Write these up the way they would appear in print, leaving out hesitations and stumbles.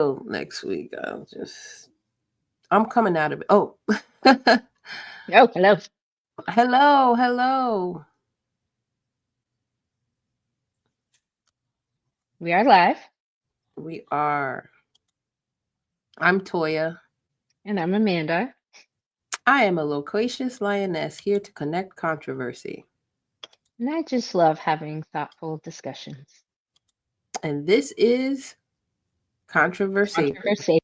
next week. I'm coming out of it. Oh, Oh, hello. hello, hello. We are live, We are. I'm Toya. and I'm Amanda. I am a loquacious lioness here to connect controversy. And I just love having thoughtful discussions. And this is Controversy. Controversy.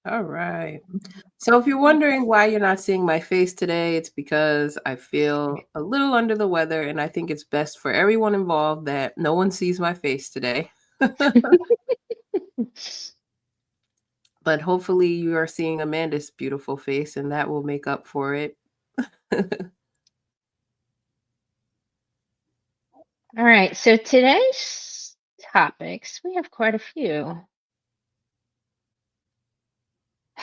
All right. So if you're wondering why you're not seeing my face today, it's because I feel a little under the weather, and I think it's best for everyone involved that no one sees my face today. But hopefully you are seeing Amanda's beautiful face, and that will make up for it. All right, so today's topics, we have quite a few.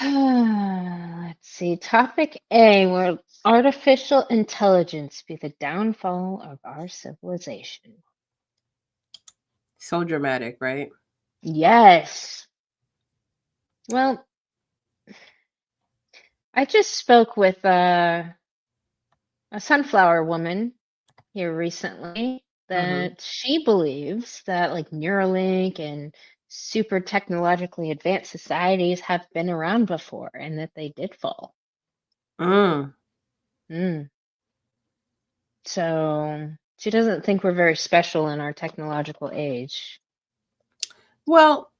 Let's see. Topic A: will artificial intelligence be the downfall of our civilization? So dramatic, right? Yes. Well, I just spoke with a sunflower woman here recently Mm-hmm. that she believes that like Neuralink and super technologically advanced societies have been around before and that they did fall. Mm. Mm. So she doesn't think we're very special in our technological age. Well,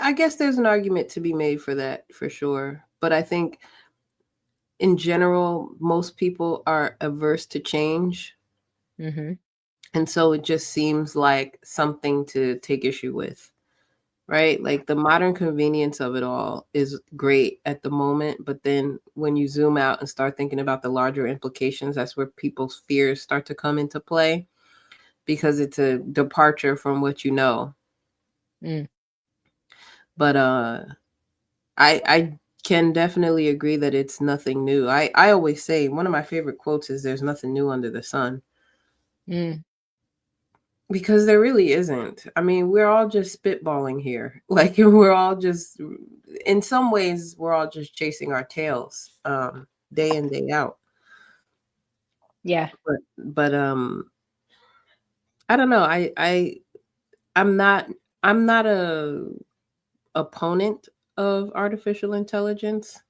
I guess there's an argument to be made for that, for sure. But I think in general, most people are averse to change. Mm-hmm. And so it just seems like something to take issue with, right? Like the modern convenience of it all is great at the moment. But then when you zoom out and start thinking about the larger implications, that's where people's fears start to come into play because it's a departure from what you know. Mm. But I can definitely agree that it's nothing new. I always say one of my favorite quotes is there's nothing new under the sun. Mm. Because there really isn't. I mean, we're all just spitballing here. Like we're all just in some ways we're all just chasing our tails day in day out. Yeah. But I don't know. I'm not I'm not a opponent of artificial intelligence,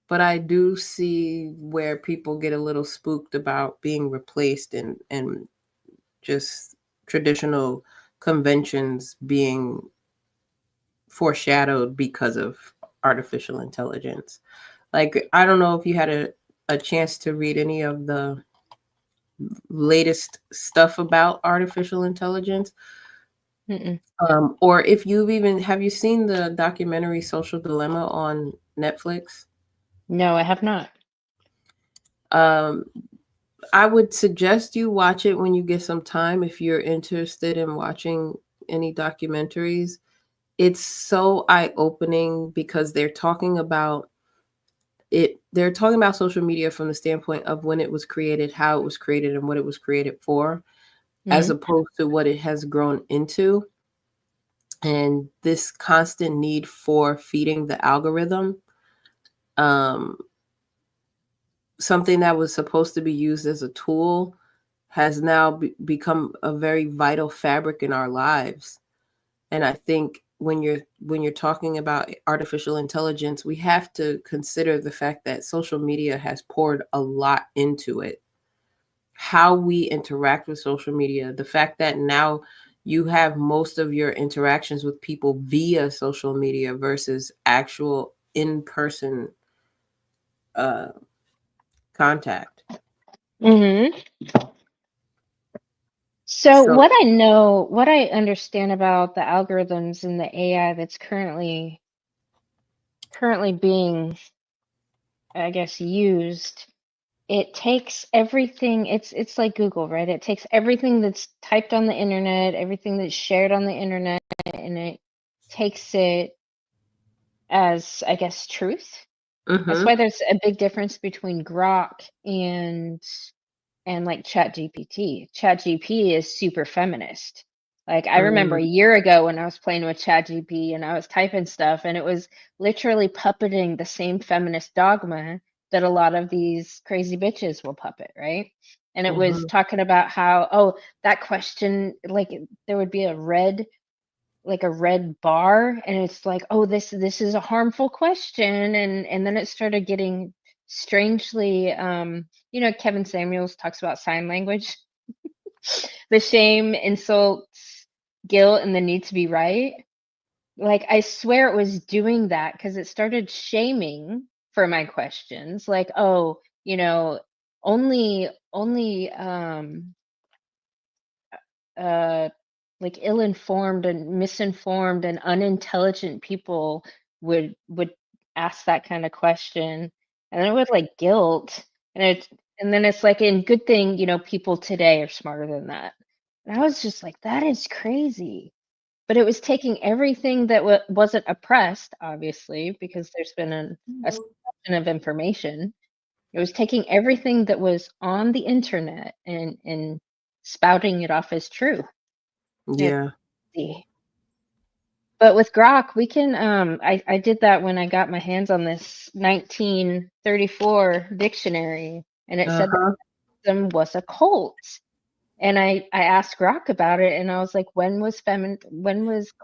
but I do see where people get a little spooked about being replaced and just traditional conventions being foreshadowed because of artificial intelligence. Like, I don't know if you had a chance to read any of the latest stuff about artificial intelligence, Mm-mm. or if you've even have you seen the documentary Social Dilemma on Netflix? No, I have not. Um, I would suggest you watch it when you get some time if you're interested in watching any documentaries. It's so eye-opening because they're talking about social media from the standpoint of when it was created, how it was created, and what it was created for, as Mm. opposed to what it has grown into. And this constant need for feeding the algorithm, um, something that was supposed to be used as a tool, has now become a very vital fabric in our lives. And I think when you're talking about artificial intelligence, we have to consider the fact that social media has poured a lot into it. How we interact with social media, the fact that now you have most of your interactions with people via social media versus actual in-person uh, contact. Mm-hmm. So So, what I understand about the algorithms and the AI that's currently being, I guess, used, it takes everything, it's like Google, right? It takes everything that's typed on the internet, everything that's shared on the internet, and it takes it as, I guess, truth. That's mm-hmm, why there's a big difference between Grok and like ChatGPT. ChatGPT is super feminist. Like I remember mm, a year ago when I was playing with ChatGPT and I was typing stuff and it was literally puppeting the same feminist dogma that a lot of these crazy bitches will puppet, right? And it was mm-hmm. talking about how, oh, that question, like there would be a red bar and it's like, oh, this is a harmful question, and then it started getting strangely, Kevin Samuels talks about sign language, the shame, insults, guilt, and the need to be right. Like I swear it was doing that because it started shaming for my questions, like, oh, only uh like ill-informed and misinformed and unintelligent people would ask that kind of question, and then with like guilt, and then it's like, in good thing, people today are smarter than that. And I was just like, that is crazy. But it was taking everything that wasn't oppressed, obviously, because there's been a suppression of information. It was taking everything that was on the internet and spouting it off as true. It's Yeah. crazy. But with Grok, we can, I did that when I got my hands on this 1934 dictionary, and it said that Uh-huh. feminism was a cult. And I asked Grok about it, and I was like, when was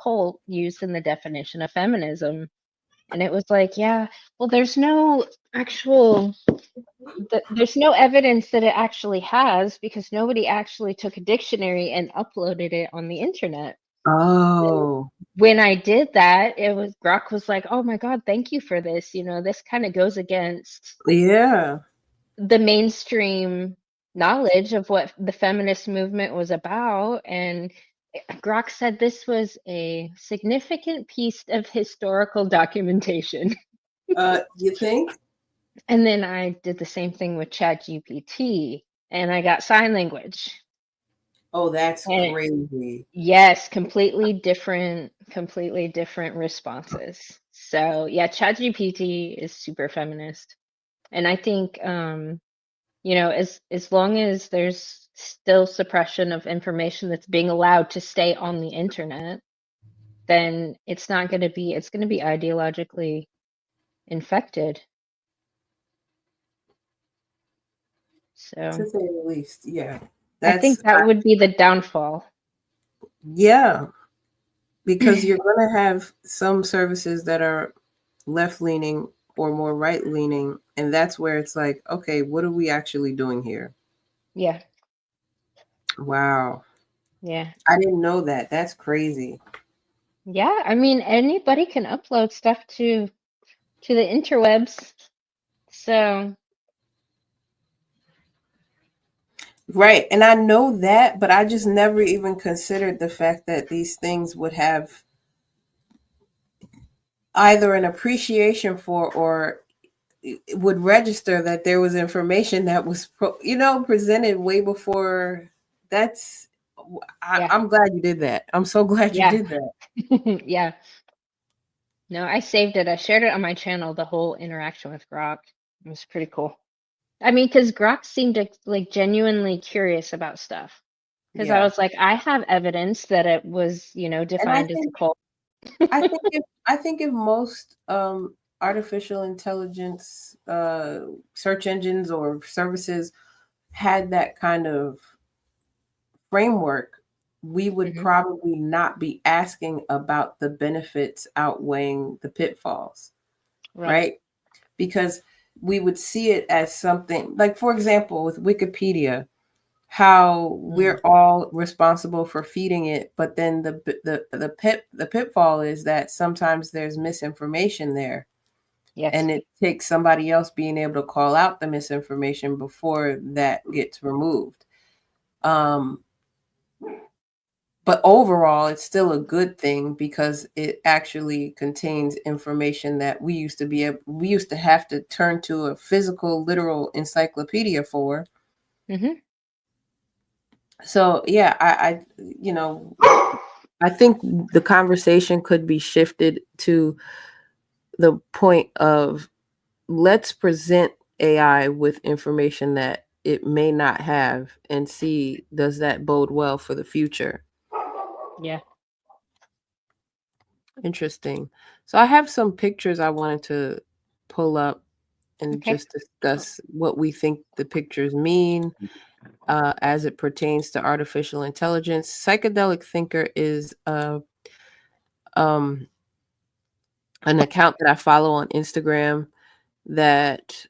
cult used in the definition of feminism? And it was like, yeah, well, actual there's no evidence that it actually has, because nobody actually took a dictionary and uploaded it on the internet. Oh, When I did that, it was Grok was like, "Oh my god, thank you for this. This kind of goes against yeah. the mainstream knowledge of what the feminist movement was about." And Grok said this was a significant piece of historical documentation. You think? And then I did the same thing with ChatGPT, and I got sign language. Oh, that's And crazy. yes, completely different responses. So yeah, ChatGPT is super feminist. And I think, as long as there's still suppression of information that's being allowed to stay on the internet, then it's gonna be ideologically infected. To So say the least, yeah. I think That's that would be the downfall. yeah, because you're going to have some services that are left leaning or more right leaning, and that's where it's like, okay, what are we actually doing here? Yeah, Wow. yeah. I didn't know that. That's crazy. Yeah, I mean, anybody can upload stuff to the interwebs. So, Right. And I know that, but I just never even considered the fact that these things would have either an appreciation for, or it would register that there was information that was presented way before. That's yeah. I'm glad you did that. I'm so glad you Yeah. did that. Yeah. No, I saved it. I shared it on my channel, the whole interaction with Grok. It was pretty cool. I mean, because Grok seemed like genuinely curious about stuff. Because I Yeah. was like, I have evidence that it was, And I defined as a think cult. I think if most artificial intelligence search engines or services had that kind of framework, we would Hmm. probably not be asking about the benefits outweighing the pitfalls, Right. right? Because we would see it as something like, for example, with Wikipedia, how Mm. we're all responsible for feeding it, but then the pitfall is that sometimes there's misinformation there, Yes. and it takes somebody else being able to call out the misinformation before that gets removed. Um, But overall, it's still a good thing because it actually contains information that we used to have to turn to a physical, literal encyclopedia for. Mhm. So yeah, I think the conversation could be shifted to the point of let's present AI with information that it may not have and see does that bode well for the future. Yeah. Interesting. So I have some pictures I wanted to pull up and Okay. just discuss what we think the pictures mean as it pertains to artificial intelligence. Psychedelic Thinker is um, an account that I follow on Instagram that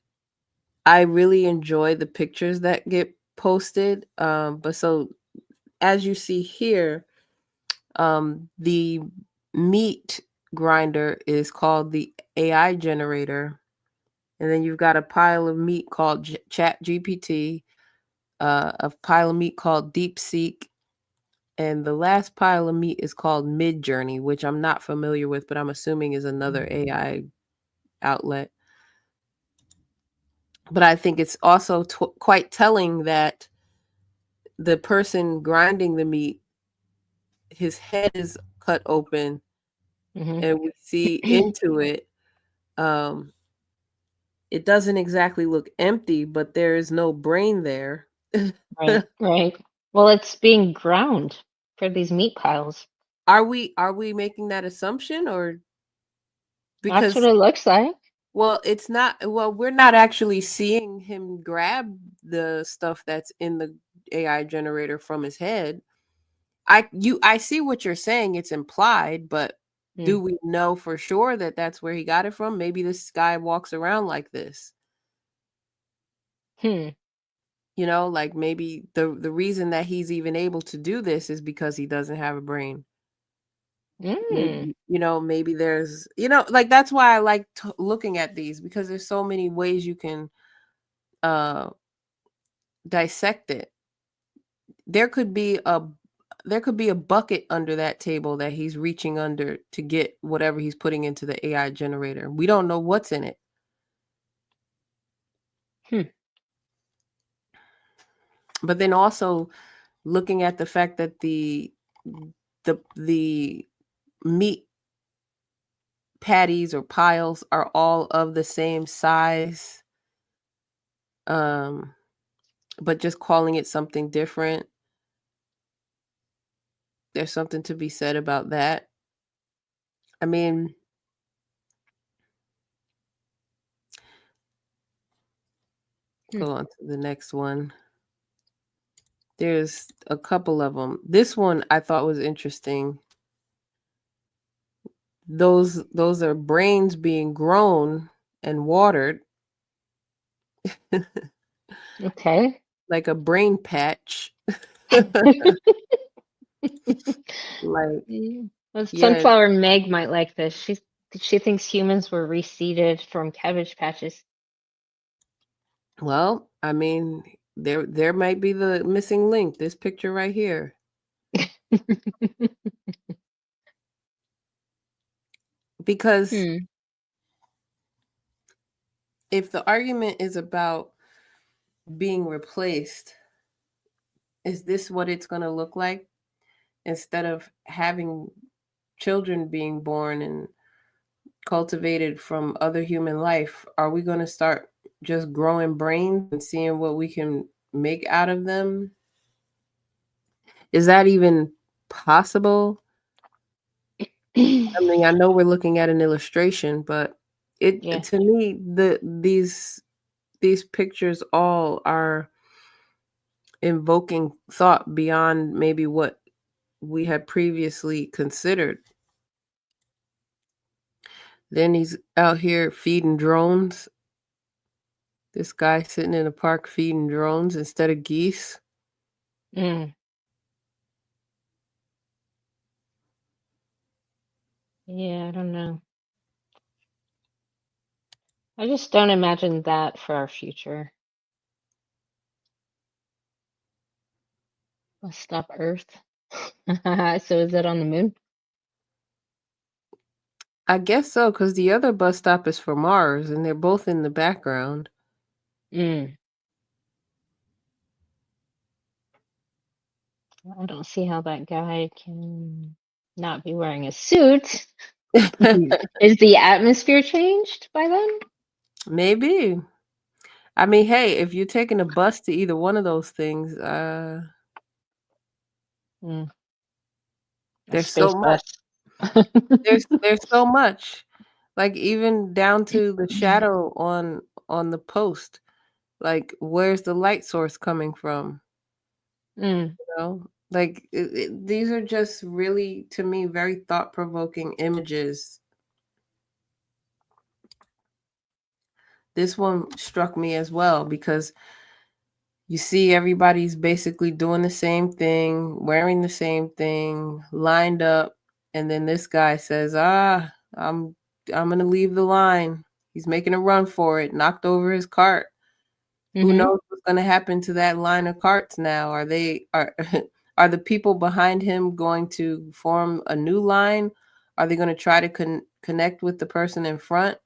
I really enjoy the pictures that get posted. But so as you see here, the meat grinder is called the AI generator. And then you've got a pile of meat called Chat GPT, a pile of meat called DeepSeek, and the last pile of meat is called Midjourney, which I'm not familiar with, but I'm assuming is another AI outlet. But I think it's also quite telling that the person grinding the meat, his head is cut open, Mhm. and we see into it. Um, it doesn't exactly look empty, but there is no brain there. Right. Right. Well, it's being ground for these meat piles. Are we making that assumption or That's what because it looks like. well, it's not well, we're not actually seeing him grab the stuff that's in the AI generator from his head. I see what you're saying, it's implied, but Mm. do we know for sure that that's where he got it from? Maybe this guy walks around like this. Hmm. Like maybe the reason that he's even able to do this is because he doesn't have a brain. Mm. Maybe there's, like that's why I like looking at these because there's so many ways you can uh dissect it. There could be a there could be a bucket under that table that he's reaching under to get whatever he's putting into the AI generator. We don't know what's in it. Hmm. But then also looking at the fact that the meat patties or piles are all of the same size, um but just calling it something different. There's something to be said about that. I mean, Hmm. go on to the next one. There's a couple of them. This one I thought was interesting. Those are brains being grown and watered Okay. like a brain patch. Like, Mm. Well, yeah, Sunflower Meg might like this. She thinks humans were reseeded from cabbage patches. well, I mean, there might be the missing link. This picture right here. Because Hmm. if the argument is about being replaced, is this what it's going to look like instead of having children being born and cultivated from other human life? Are we going to start just growing brains and seeing what we can make out of them? Is that even possible? I mean, I know we're looking at an illustration, but it Yeah. to me these pictures all are invoking thought beyond maybe what we had previously considered. Then he's out here feeding drones. This guy sitting in a park feeding drones instead of geese. Mm. Yeah, I don't know. I just don't imagine that for our future. Let's stop Earth. So is it on the moon? I guess so, because the other bus stop is for Mars, and they're both in the background. Mm. I don't see how that guy can not be wearing a suit. Is the atmosphere changed by then? Maybe. I mean, hey, if you're taking a bus to either one of those things, Mm, a there's space so much. bus. There's so much. Like, even down to the shadow on the post. Like, where's the light source coming from, Mm, you know? Like, these are just really, to me, very thought-provoking images. This one struck me as well because you see everybody's basically doing the same thing, wearing the same thing, lined up, and then this guy says, I'm gonna leave the line." He's making a run for it, knocked over his cart. Who mhm. knows what's gonna happen to that line of carts now? Are are the people behind him going to form a new line? Are they gonna try to connect with the person in front?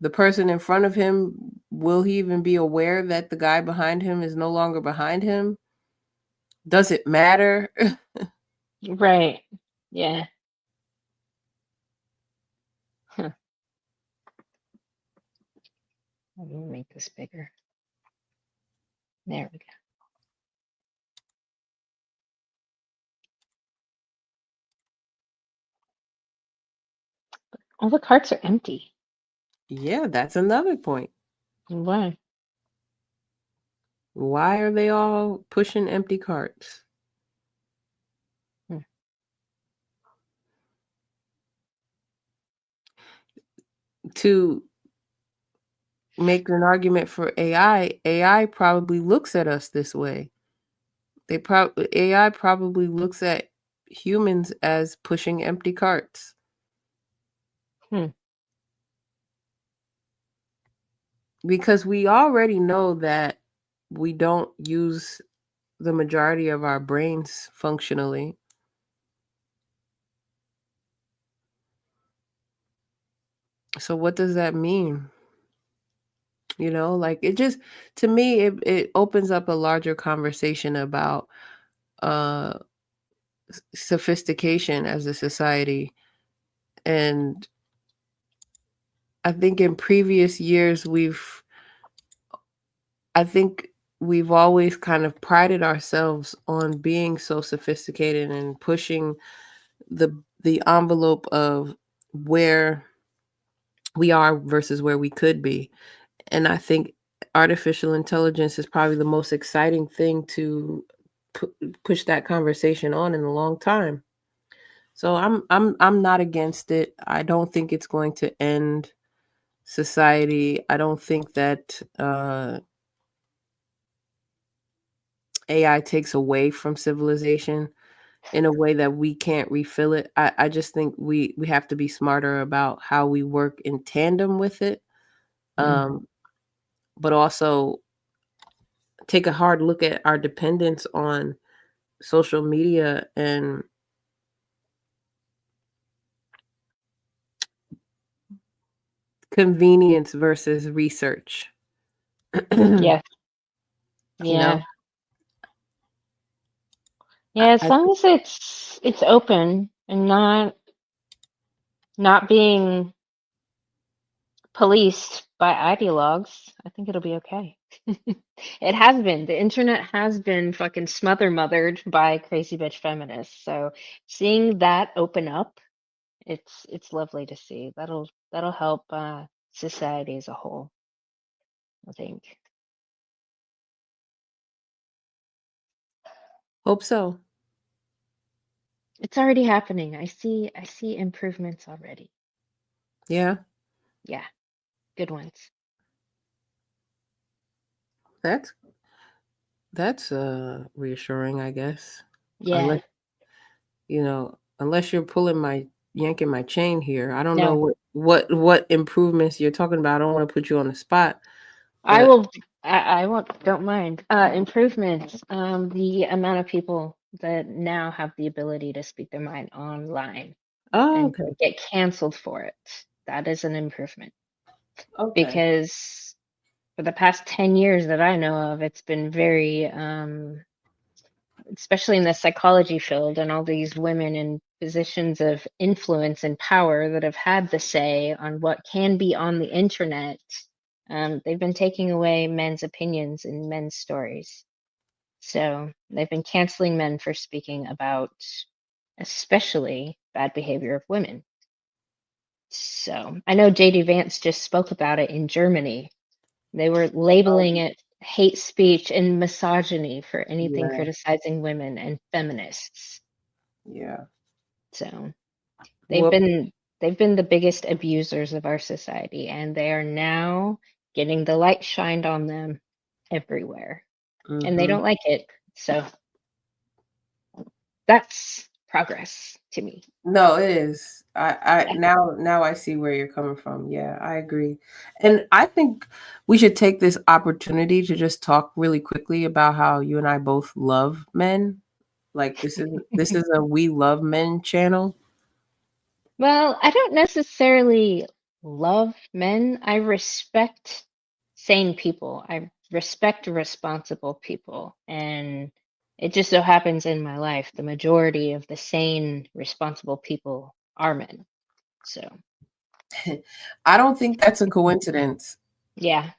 The person in front of him, will he even be aware that the guy behind him is no longer behind him? Does it matter? Right. Yeah. Huh. Let me make this bigger. There we go. All the carts are empty. Yeah, that's another point. Why? Why are they all pushing empty carts? Hmm. To make an argument for AI probably looks at us this way. AI probably looks at humans as pushing empty carts Hmm. because we already know that we don't use the majority of our brains functionally. So what does that mean? You know, like, it just, to me, it opens up a larger conversation about uh sophistication as a society. And I think in previous years I think we've always kind of prided ourselves on being so sophisticated and pushing the envelope of where we are versus where we could be. And I think artificial intelligence is probably the most exciting thing to push that conversation on in a long time. So I'm not against it. I don't think it's going to end society. I don't think that AI takes away from civilization in a way that we can't refill it. I just think we have to be smarter about how we work in tandem with it. Mm. Um, but also take a hard look at our dependence on social media and convenience versus research. you Yes. know, Yeah. Yeah. As I long as it's open and not being policed by ideologues, I think it'll be okay. It has been. The internet has been fucking mothered by crazy bitch feminists. So seeing that open up, it's lovely to see. That'll help society as a whole, I think. hope so. It's already happening. I see improvements already. Yeah, Yeah, good ones. that's reassuring, I guess. Yeah. Unless unless you're yanking my chain here. I don't know No. what improvements you're talking about. I don't want to put you on the spot, I but will I won't don't mind. Improvements. The amount of people that now have the ability to speak their mind online Oh, and okay. get canceled for it. That is an improvement Okay. because for the past 10 years that I know of, it's been very, especially in the psychology field and all these women in positions of influence and power that have had the say on what can be on the internet. They've been taking away men's opinions and men's stories. So they've been canceling men for speaking about especially bad behavior of women. So I know JD Vance just spoke about it in Germany. They were labeling Oh, it hate speech and misogyny for anything yeah. criticizing women and feminists. Yeah. So they've Whoop. been they've been the biggest abusers of our society, and they are now getting the light shined on them everywhere. And they Mm-hmm. don't like it. So that's progress to me. No, it is. Yeah. Now I see where you're coming from. Yeah, I agree. And I think we should take this opportunity to just talk really quickly about how you and I both love men. Like this is a we love men channel. Well, I don't necessarily love men. I respect sane people. I respect responsible people. And it just so happens in my life, the majority of the sane, responsible people are men. So, I don't think that's a coincidence. yeah.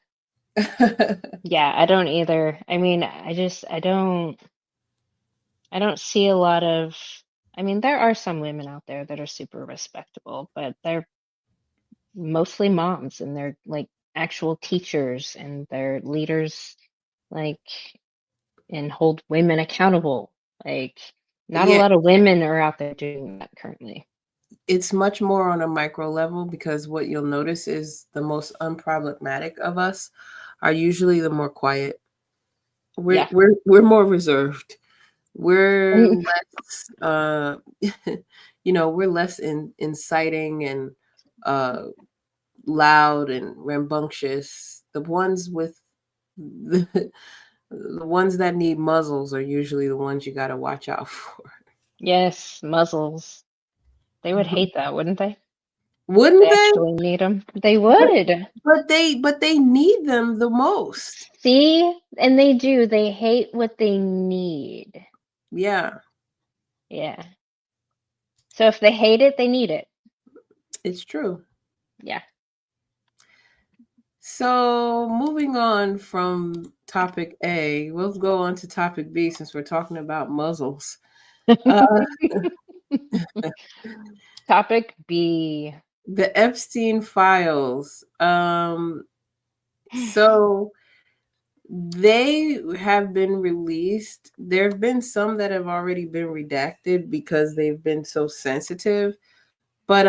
Yeah, I don't either. I mean, I don't see a lot of I mean, there are some women out there that are super respectable, but they're mostly moms and they're like actual teachers and they're leaders like and hold women accountable. Like not a Yeah, lot of women are out there doing that currently. it's much more on a micro level because what you'll notice is the most unproblematic of us are usually the more quiet. We're Yeah. we're we're more reserved. We're And less we're less inciting and uh loud and rambunctious. The ones with the, the ones that need muzzles are usually the ones you got to watch out for. yes, muzzles. They would hate that, wouldn't they? Wouldn't They they? actually need them. They But would. but they need them the most. See? And they do. They hate what they need. Yeah, Yeah. So if they hate it, they need it. it's true. Yeah. So moving on from topic A, we'll go on to topic B since we're talking about muzzles. Uh, Topic B. the Epstein Files. So they have been released. There have been some that have already been redacted because they've been so sensitive. But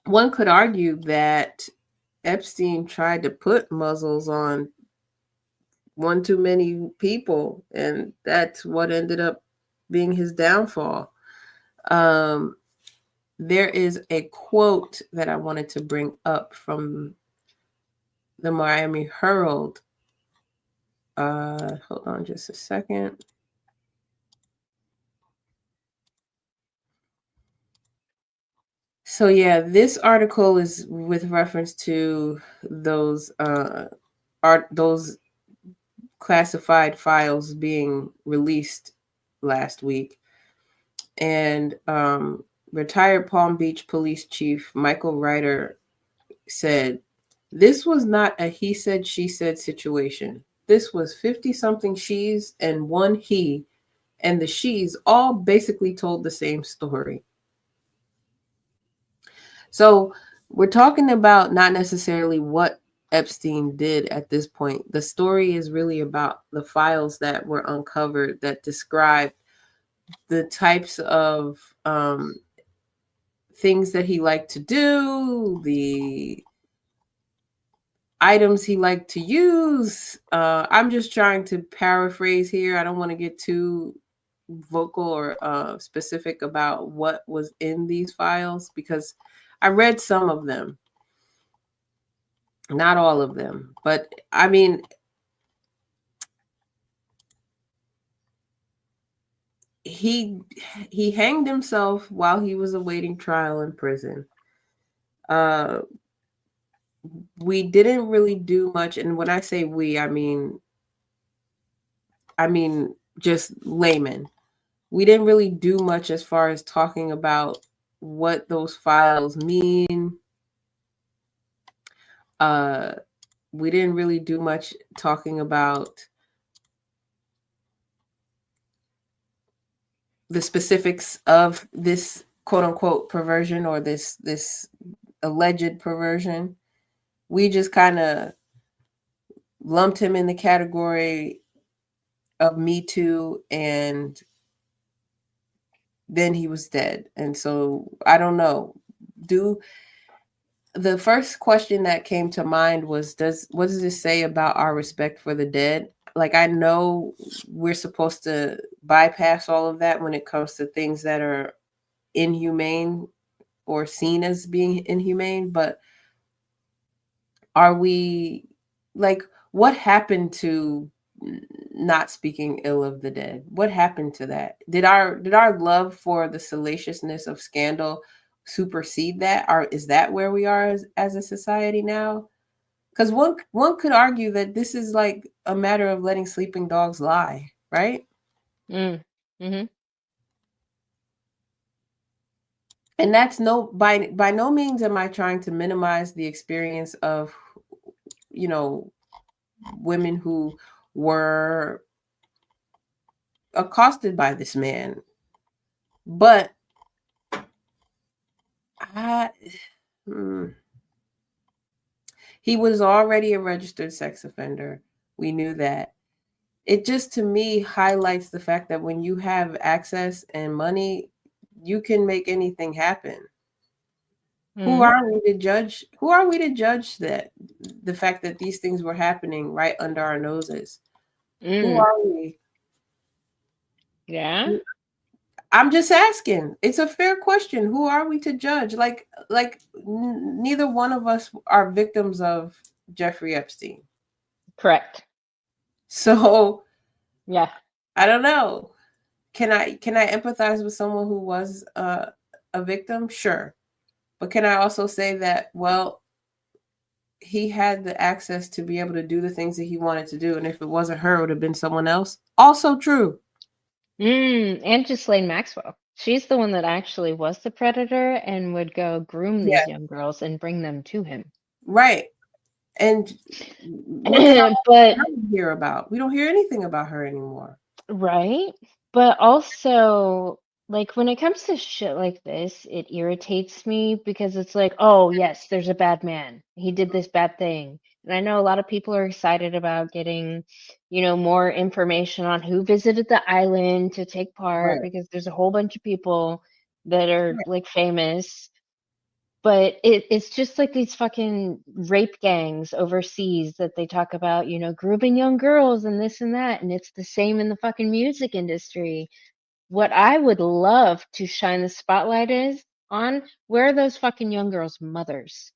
one could argue that Epstein tried to put muzzles on one too many people, and that's what ended up being his downfall. Um, there is a quote that I wanted to bring up from the Miami Herald. Hold on just a second. So yeah, this article is with reference to those classified files being released last week, and retired Palm Beach Police Chief Michael Ryder said, "This was not a he said she said situation. This was 50 something she's and one he, and the she's all basically told the same story." So we're talking about not necessarily what Epstein did at this point. The story is really about the files that were uncovered that describe the types of things that he liked to do, the items he liked to use. I'm just trying to paraphrase here. I don't want to get too vocal or specific about what was in these files because I read some of them, not all of them. But I mean, he hanged himself while he was awaiting trial in prison. Uh, we didn't really do much, and when I say we, I mean just laymen. We didn't really do much as far as talking about what those files mean. Uh, we didn't really do much talking about the specifics of this quote unquote perversion or this alleged perversion. We just kind of lumped him in the category of Me Too, and then he was dead. And so I don't know. Do the first question that came to mind was, what does this say about our respect for the dead? Like, I know we're supposed to bypass all of that when it comes to things that are inhumane or seen as being inhumane, but are we, like, what happened to not speaking ill of the dead? What happened to that? Did our love for the salaciousness of scandal supersede that? Or is that where we are as a society now? Because one could argue that this is like a matter of letting sleeping dogs lie, right? Mm. Mm-hmm. And that's by no means am I trying to minimize the experience of, you know, women who were accosted by this man. But I, mm, he was already a registered sex offender. We knew that. It just, to me, highlights the fact that when you have access and money, you can make anything happen. Who Mm. are we to judge? Who are we to judge that the fact that these things were happening right under our noses? Who Mm. are we? Yeah. I'm just asking. It's a fair question. Who are we to judge? Neither one of us are victims of Jeffrey Epstein. Correct. So Yeah. I don't know. Can I empathize with someone who was a victim? Sure, but can I also say that, well, he had the access to be able to do the things that he wanted to do, and if it wasn't her, it would have been someone else. Also true. And Ghislaine Maxwell. She's the one that actually was the predator and would go groom Yeah, these young girls and bring them to him. right. And look at But her we hear about. We don't hear anything about her anymore. right? But also, like, when it comes to shit like this, it irritates me because it's like, oh, yes, there's a bad man. He did this bad thing. And I know a lot of people are excited about getting, more information on who visited the island to take part Right. because there's a whole bunch of people that are Right. like famous. But it's just like these fucking rape gangs overseas that they talk about, grooming young girls and this and that, and it's the same in the fucking music industry. What I would love to shine the spotlight is on, where are those fucking young girls' mothers?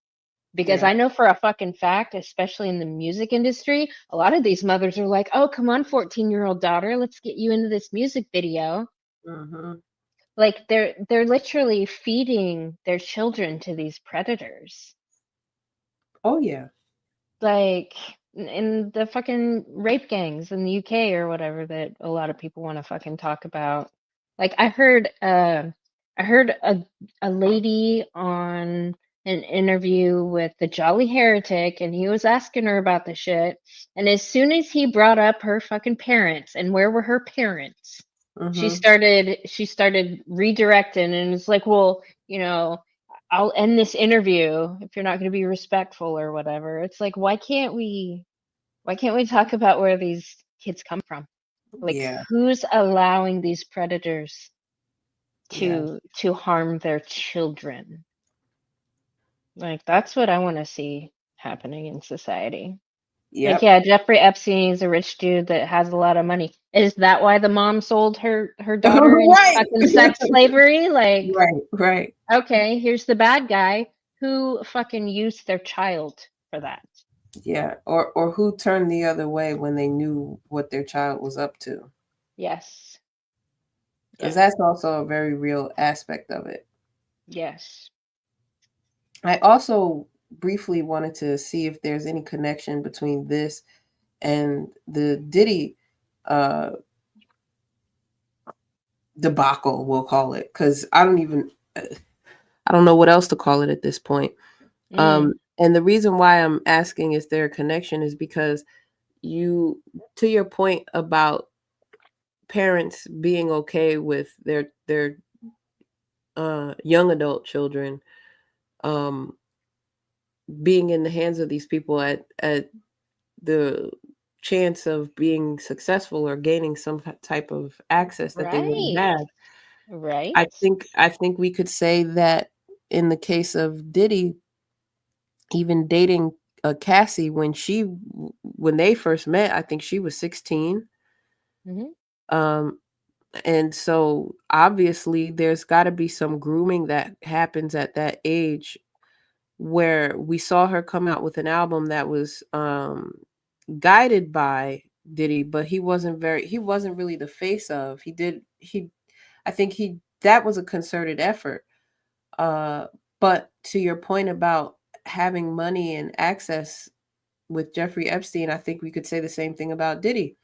Because Yeah. I know for a fucking fact, especially in the music industry, a lot of these mothers are like, "Oh, come on, 14-year-old daughter, let's get you into this music video." Hmm. Like they're literally feeding their children to these predators. Oh yeah. Like in the fucking rape gangs in the UK or whatever that a lot of people want to fucking talk about. Like I heard a lady on an interview with the Jolly Heretic, and he was asking her about the shit, and as soon as he brought up her fucking parents and where were her parents, she Hmm. started redirecting, and it's like, well, I'll end this interview if you're not going to be respectful or whatever. It's like, why can't we talk about where these kids come from? Like, Yeah. who's allowing these predators Yeah. to harm their children? Like, that's what I want to see happening in society. Like, Yep. yeah, Jeffrey Epstein is a rich dude that has a lot of money. Is that why the mom sold her daughter into Right. fucking sex slavery? Like, Right. Right. okay, here's the bad guy who fucking used their child for that. Yeah. Or who turned the other way when they knew what their child was up to. Yes. because that's also a very real aspect of it. Yes. I also briefly wanted to see if there's any connection between this and the Diddy uh, debacle, we'll call it, because I don't know what else to call it at this point. Mm. And the reason why I'm asking is there a connection is because you, to your point about parents being okay with their young adult children um, being in the hands of these people at the chance of being successful or gaining some type of access that they wouldn't Right. have. Right. I think we could say that in the case of Diddy, even dating Cassie when they first met, I think she was 16. Hmm. Um, and so obviously there's got to be some grooming that happens at that age where we saw her come out with an album that was guided by Diddy, but he wasn't really the face of. He I think he that was a concerted effort. Uh but to your point about having money and access with Jeffrey Epstein, I think we could say the same thing about Diddy.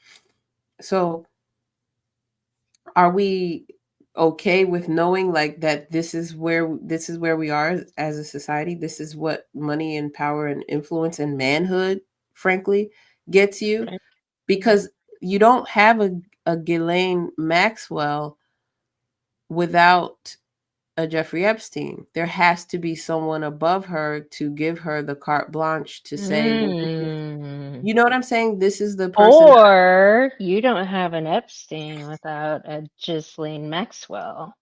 So are we okay with knowing like that this is where we are as a society? This is what money and power and influence and manhood, frankly, gets you? Right. Right. Because you don't have a Ghislaine Maxwell without a Jeffrey Epstein. There has to be someone above her to give her the carte blanche to say, well, Mm. you know what I'm saying? This is the person. Or you don't have an Epstein without a Ghislaine Maxwell.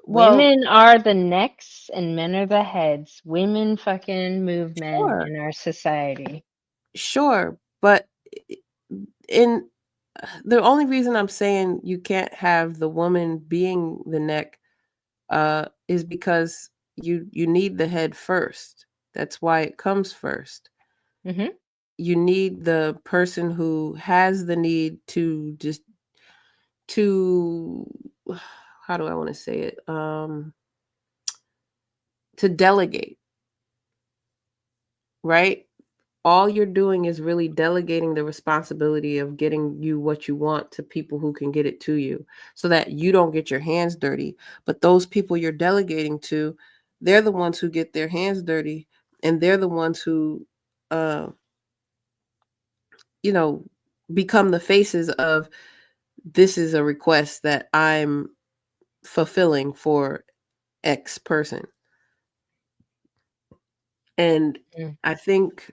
Well, Women are the necks and men are the heads. Women fucking move men sure, in our society. sure, but in the only reason I'm saying you can't have the woman being the neck is because you need the head first. That's why it comes first. Hmm. You need the person who has the need to just to how do I want to say it? To delegate, right? All you're doing is really delegating the responsibility of getting you what you want to people who can get it to you so that you don't get your hands dirty. But those people you're delegating to, they're the ones who get their hands dirty and they're the ones who uh you know become the faces of this is a request that I'm fulfilling for X person. And Mm. I think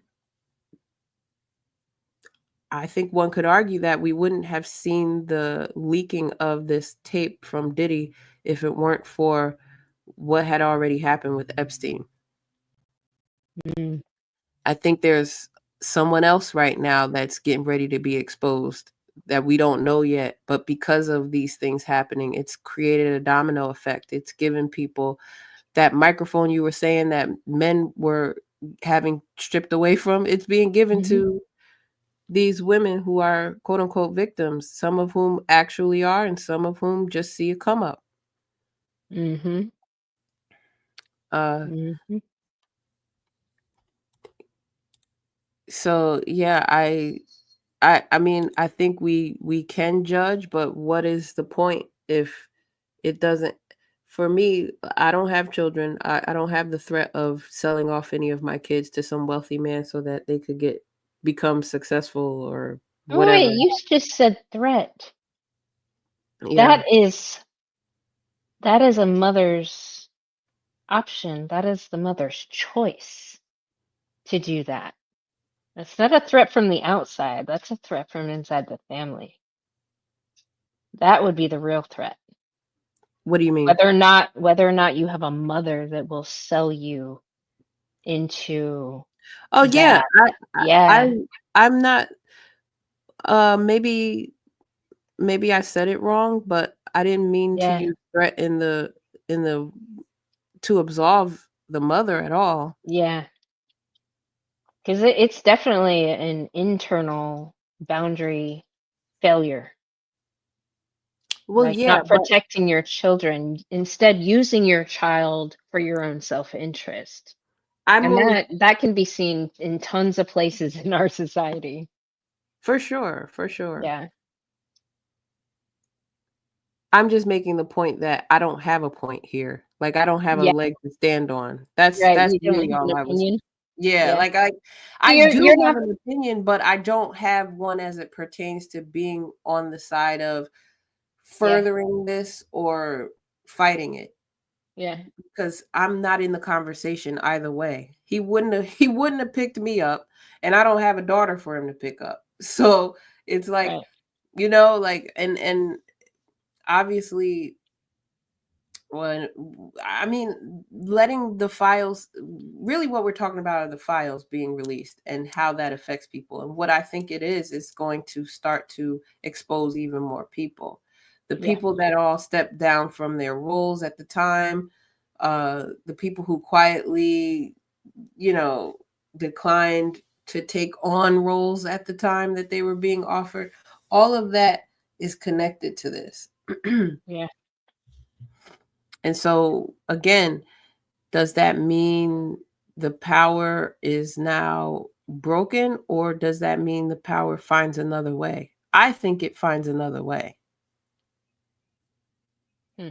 I think one could argue that we wouldn't have seen the leaking of this tape from Diddy if it weren't for what had already happened with Epstein. Mm. I think there's someone else right now that's getting ready to be exposed that we don't know yet, but because of these things happening, it's created a domino effect. It's given people that microphone you were saying that men were having stripped away from, it's being given Hmm. to these women who are quote unquote victims, some of whom actually are, and some of whom just see a come up. Hmm. Uh, Hmm. so yeah, I mean, I think we can judge, but what is the point if it doesn't? For me, I don't have children. I don't have the threat of selling off any of my kids to some wealthy man so that they could become successful or Oh, wait, whatever. you just said threat. Yeah. That is that is a mother's option. That is the mother's choice to do that. That's not a threat from the outside. That's a threat from inside the family. That would be the real threat. What do you mean? Whether or not you have a mother that will sell you into Oh yeah, that. I, I Yeah. I'm not. Maybe maybe I said it wrong, but I didn't mean to Yeah. use threat in the to absolve the mother at all. Yeah. Because it's definitely an internal boundary failure. Well, Like, yeah, not but protecting your children, instead using your child for your own self-interest. I'm And only that can be seen in tons of places in our society. for sure, for sure. Yeah. I'm just making the point that I don't have a point here. Like, I don't have a Yeah, leg to stand on. right, That's you don't really have an all I was opinion? yeah, Yeah. like, So I you're do have not. an opinion, but I don't have one as it pertains to being on the side of Yeah, furthering this or fighting it, yeah, because I'm not in the conversation either way. He wouldn't have picked me up, and I don't have a daughter for him to pick up. So, it's like, right. like, and obviously when I mean, letting the files, really what we're talking about are the files being released and how that affects people. And what I think it is going to start to expose even more people. The Yeah. people that all stepped down from their roles at the time, the people who quietly, you know, declined to take on roles at the time that they were being offered, all of that is connected to this. Yeah. And so, again, does that mean the power is now broken, or does that mean the power finds another way? I think it finds another way. Hmm.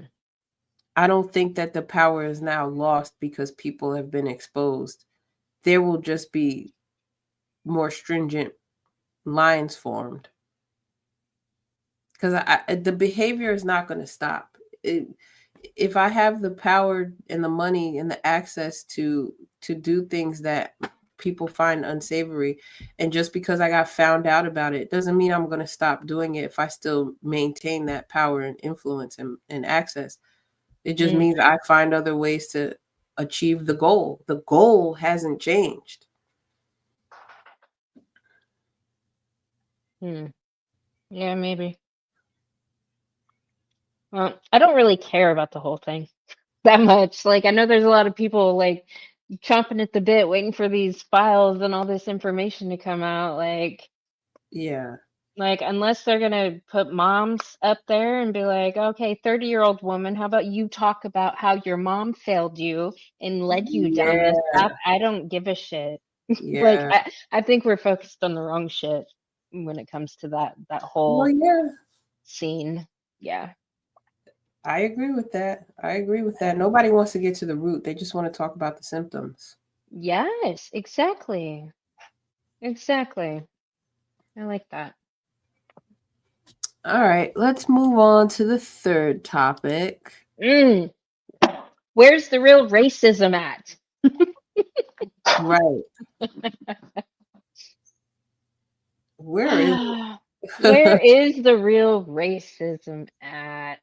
I don't think that the power is now lost because people have been exposed. There will just be more stringent lines formed, because the behavior is not going to stop. It, if I have the power and the money and the access to do things that people find unsavory, and just because I got found out about it doesn't mean I'm going to stop doing it if I still maintain that power and influence and access. It just Mm, means I find other ways to achieve the goal. The goal hasn't changed. hmm. Yeah, maybe. Well, I don't really care about the whole thing that much. Like, I know there's a lot of people like chomping at the bit, waiting for these files and all this information to come out. Yeah. Like unless they're gonna put moms up there and be like, okay, 30-year-old woman, how about you talk about how your mom failed you and led you down this Yeah. path? I don't give a shit. Like Yeah. I think we're focused on the wrong shit when it comes to that Well, whole yeah. scene. Yeah. I agree with that. I agree with that. Nobody wants to get to the root. They just want to talk about the symptoms. Yes, exactly. Exactly. I like that. All right, let's move on to the third topic. Mm, where's the real racism at? Right. Where is Where it? is the real racism at?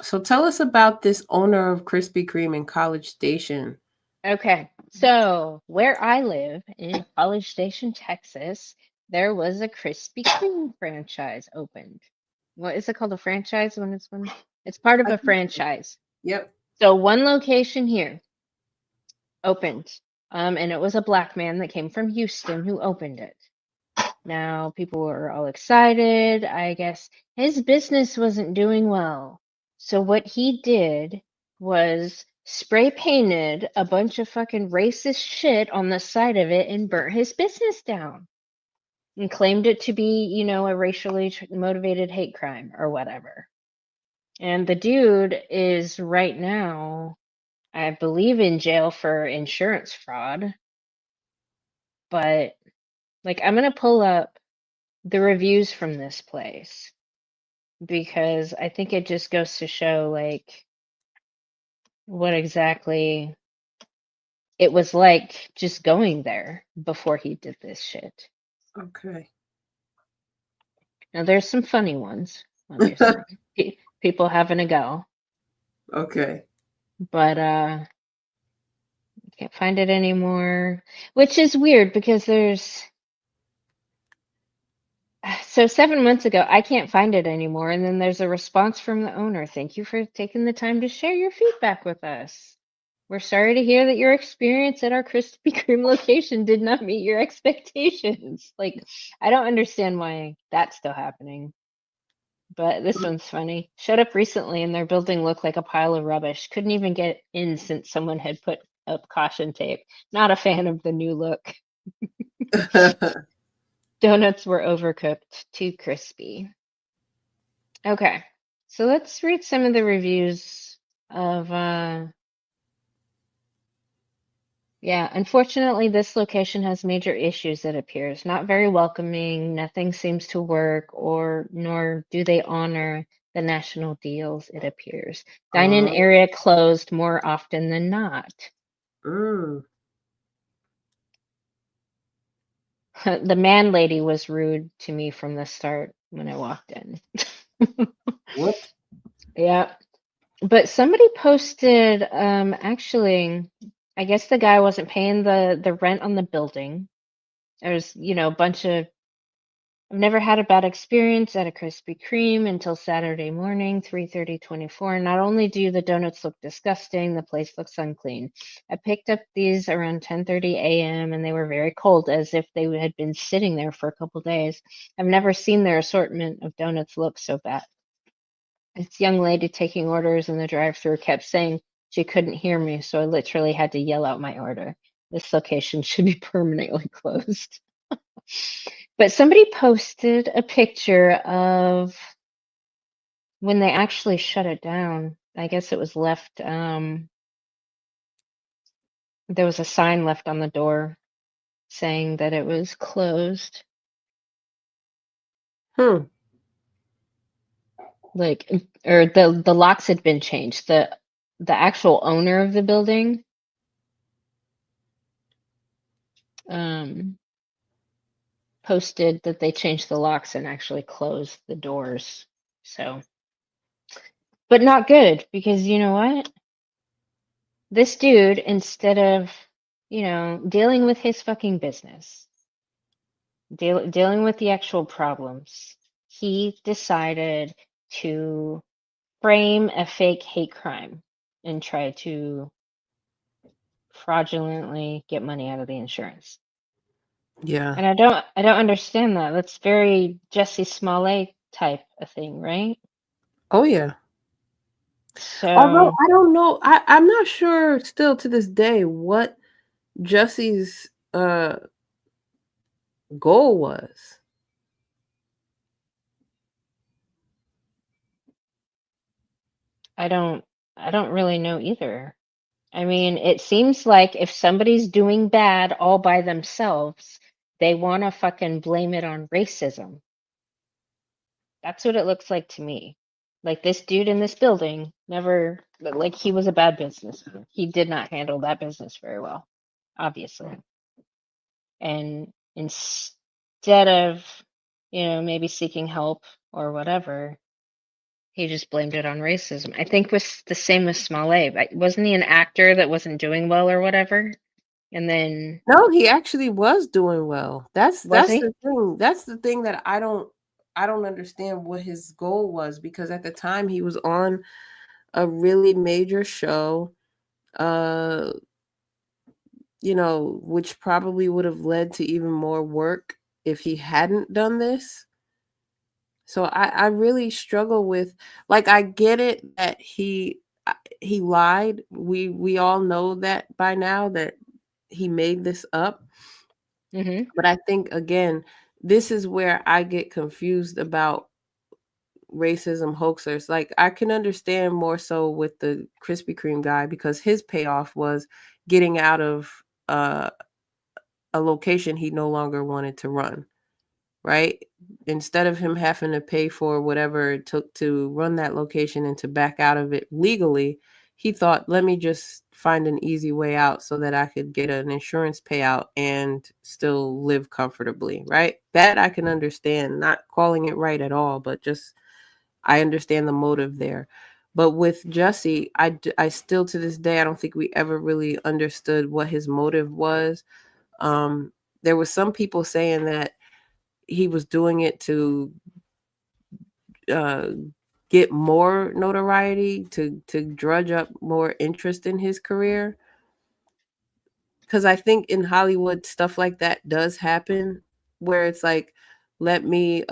So tell us about this owner of Krispy Kreme in College Station. Okay, so where I live in College Station, Texas, there was a Krispy Kreme franchise opened. What is it called? A franchise when it's one? It's part of I a think, franchise. yep. So one location here opened, and it was a black man that came from Houston who opened it. Now people were all excited. I guess his business wasn't doing well. So what he did was spray painted a bunch of fucking racist shit on the side of it and burnt his business down and claimed it to be, a racially motivated hate crime or whatever. And the dude is right now, I believe, in jail for insurance fraud. But like, I'm gonna pull up the reviews from this place because I think it just goes to show like what exactly it was like just going there before he did this shit. Okay. Now there's some funny ones, obviously. People having a go, Okay. but can't find it anymore, which is weird because there's so 7 months ago I can't find it anymore, and then there's a response from the owner. Thank you for taking the time to share your feedback with us. We're sorry to hear that your experience at our Krispy Kreme location did not meet your expectations. Like, I don't understand why that's still happening. But this one's funny. Showed up recently and their building looked like a pile of rubbish. Couldn't even get in since someone had put up caution tape. Not a fan of the new look. Donuts were overcooked, too crispy. Okay, so let's read some of the reviews of, yeah, unfortunately, this location has major issues, it appears. Not very welcoming, nothing seems to work, or nor do they honor the national deals, it appears. Dine-in Oh, area closed more often than not. mm. The man lady was rude to me from the start when I walked in. What? Yeah. But somebody posted, actually, I guess the guy wasn't paying the rent on the building. There's, a bunch of I've never had a bad experience at a Krispy Kreme until Saturday morning, 3:30:24. Not only do the donuts look disgusting, the place looks unclean. I picked up these around 10:30 a.m. and they were very cold, as if they had been sitting there for a couple days. I've never seen their assortment of donuts look so bad. This young lady taking orders in the drive-thru kept saying she couldn't hear me, so I literally had to yell out my order. This location should be permanently closed. But somebody posted a picture of when they actually shut it down. I guess it was left, there was a sign left on the door saying that it was closed. Hmm. Like, or the locks had been changed. The actual owner of the building, um, posted that they changed the locks and actually closed the doors. So, but not good, because you know what? This dude, instead of, dealing with his fucking business, dealing with the actual problems, he decided to frame a fake hate crime and try to fraudulently get money out of the insurance. Yeah. And I don't understand that. That's very Jesse Smollett type of thing, right? Oh, yeah. Although So I don't know, I'm not sure still to this day what Jesse's goal was. I don't I don't really know either. I mean, it seems like if somebody's doing bad all by themselves, they want to fucking blame it on racism. That's what it looks like to me. Like this dude in this building never, like he was a bad businessman. He did not handle that business very well, obviously. And instead of, maybe seeking help or whatever, he just blamed it on racism. I think was the same with Smollett. Wasn't he an actor that wasn't doing well or whatever? And then No, he actually was doing well. That's was that's he? the thing. That's the thing that I don't understand what his goal was, because at the time he was on a really major show, uh, which probably would have led to even more work if he hadn't done this. So I really struggle with, like, I get it that he lied. We all know that by now, that he made this up. Mm-hmm. But I think, again, this is where I get confused about racism hoaxers. Like, I can understand more so with the Krispy Kreme guy, because his payoff was getting out of uh, a location he no longer wanted to run, right? Instead of him having to pay for whatever it took to run that location and to back out of it legally, he thought, let me just find an easy way out so that I could get an insurance payout and still live comfortably, right? That I can understand, not calling it right at all, but just I understand the motive there. But with Jesse, I still to this day, I don't think we ever really understood what his motive was. Um, there was some people saying that he was doing it to uh, get more notoriety, to drudge up more interest in his career. Because I think in Hollywood, stuff like that does happen, where it's like, let me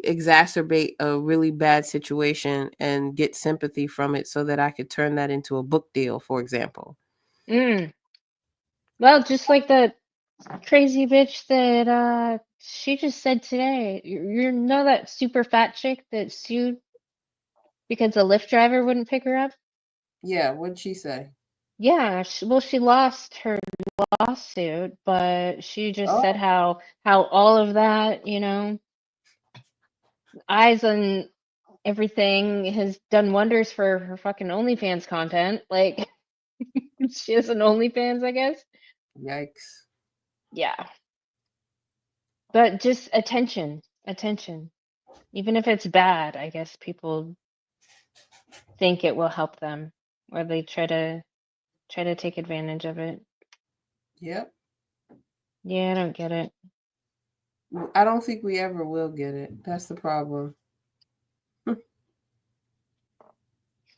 exacerbate a really bad situation and get sympathy from it so that I could turn that into a book deal, for example. Mm. Well, just like that crazy bitch that she just said today. You know that super fat chick that sued because the Lyft driver wouldn't pick her up? Yeah, what'd she say? Yeah, well, she lost her lawsuit, but she just said Oh, how all of that, eyes on everything has done wonders for her fucking OnlyFans content. Like she has an OnlyFans, I guess. yikes. Yeah. But just attention, attention. Even if it's bad, I guess people think it will help them or they try to take advantage of it. Yep. Yeah, I don't get it. I don't think we ever will get it. That's the problem.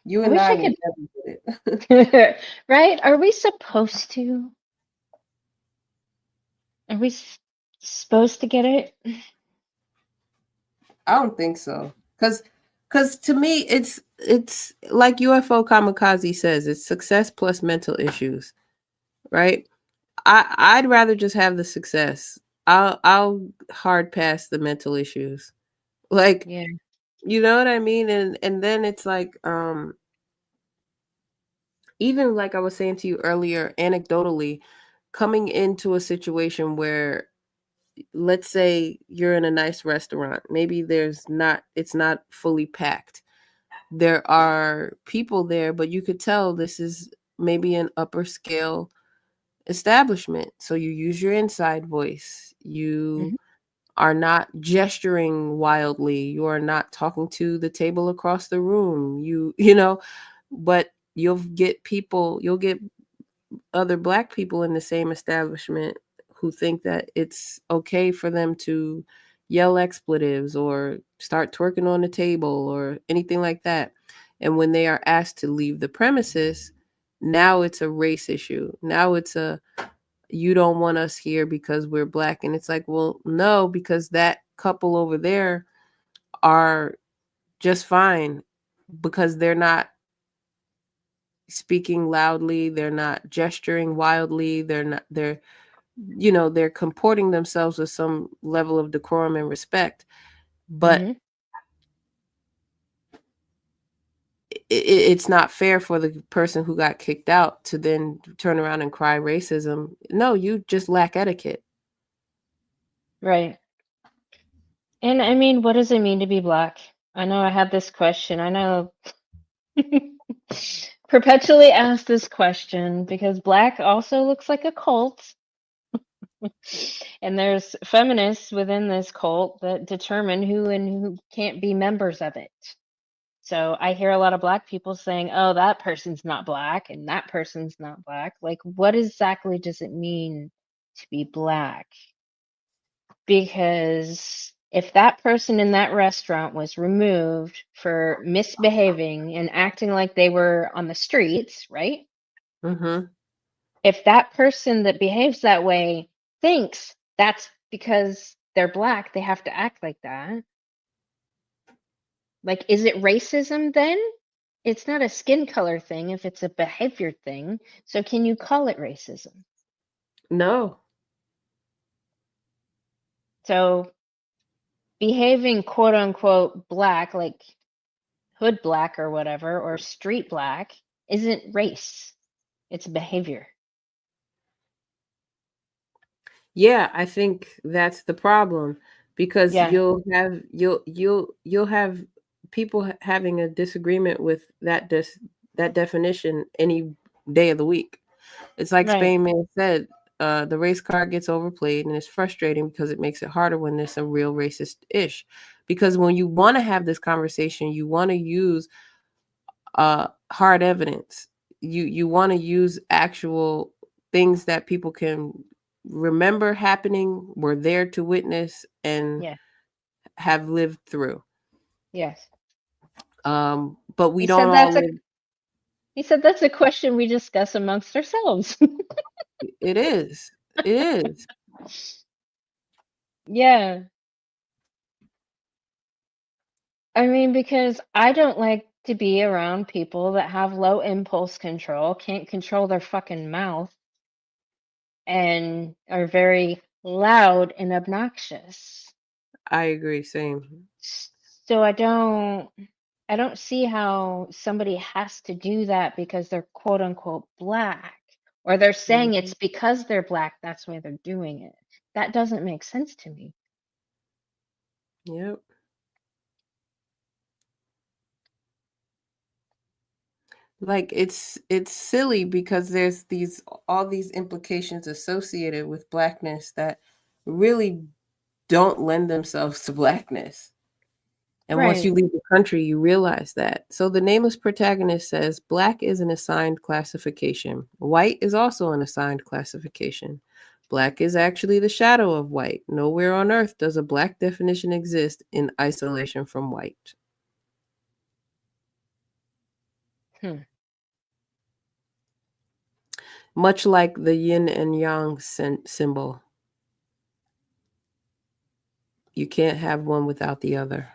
You I and wish I I will could. never get it. Right? Are we supposed to? Are we supposed to get it? I don't think so. Cause to me it's like UFO Kamikaze says, it's success plus mental issues, right? I'd rather just have the success. I'll hard pass the mental issues. Like, Yeah. you know what I mean? And then it's like even like I was saying to you earlier, anecdotally, coming into a situation where, let's say you're in a nice restaurant, maybe it's not fully packed. There are people there, but you could tell this is maybe an upper scale establishment. So you use your inside voice. You Hmm. are not gesturing wildly. You are not talking to the table across the room. But you'll get other black people in the same establishment who think that it's okay for them to yell expletives or start twerking on the table or anything like that. And when they are asked to leave the premises, now it's a race issue. Now it's a, you don't want us here because we're black. And it's like, well, no, because that couple over there are just fine because they're not speaking loudly, they're not gesturing wildly, they're comporting themselves with some level of decorum and respect. But Hmm. it's not fair for the person who got kicked out to then turn around and cry racism. No, you just lack etiquette. Right. And I mean, what does it mean to be black? I know I had this question. I know perpetually ask this question because black also looks like a cult. And there's feminists within this cult that determine who and who can't be members of it. So I hear a lot of black people saying, "Oh, that person's not black and that person's not black." Like, what exactly does it mean to be black? Because if that person in that restaurant was removed for misbehaving and acting like they were on the streets, right? Mm-hmm. If that person that behaves that way thinks that's because they're black, they have to act like that. Like, is it racism then? It's not a skin color thing if it's a behavior thing. So can you call it racism? No. So behaving quote unquote black, like hood black or whatever, or street black, isn't race. It's behavior. Yeah, I think that's the problem because Yeah, you'll have people having a disagreement with that definition any day of the week. It's like right. Spain Man said, the race card gets overplayed and it's frustrating because it makes it harder when there's a real racist ish. Because when you want to have this conversation, you want to use hard evidence. You want to use actual things that people can remember happening, were there to witness, and Yeah. have lived through. Yes. But we He don't said all that's a live. he said that's a question we discuss amongst ourselves. It is. It is. Yeah. I mean, because I don't like to be around people that have low impulse control, can't control their fucking mouth, and are very loud and obnoxious. I agree. Same. S- So I don't see how somebody has to do that because they're quote unquote black, or they're saying Mhm. it's because they're black that's why they're doing it. That doesn't make sense to me. Yep. Like it's silly because there's these all these implications associated with blackness that really don't lend themselves to blackness. And once Right. you leave the country, you realize that. So the nameless protagonist says black is an assigned classification. White is also an assigned classification. Black is actually the shadow of white. Nowhere on earth does a black definition exist in isolation from white. Hmm. Much like the yin and yang symbol, you can't have one without the other.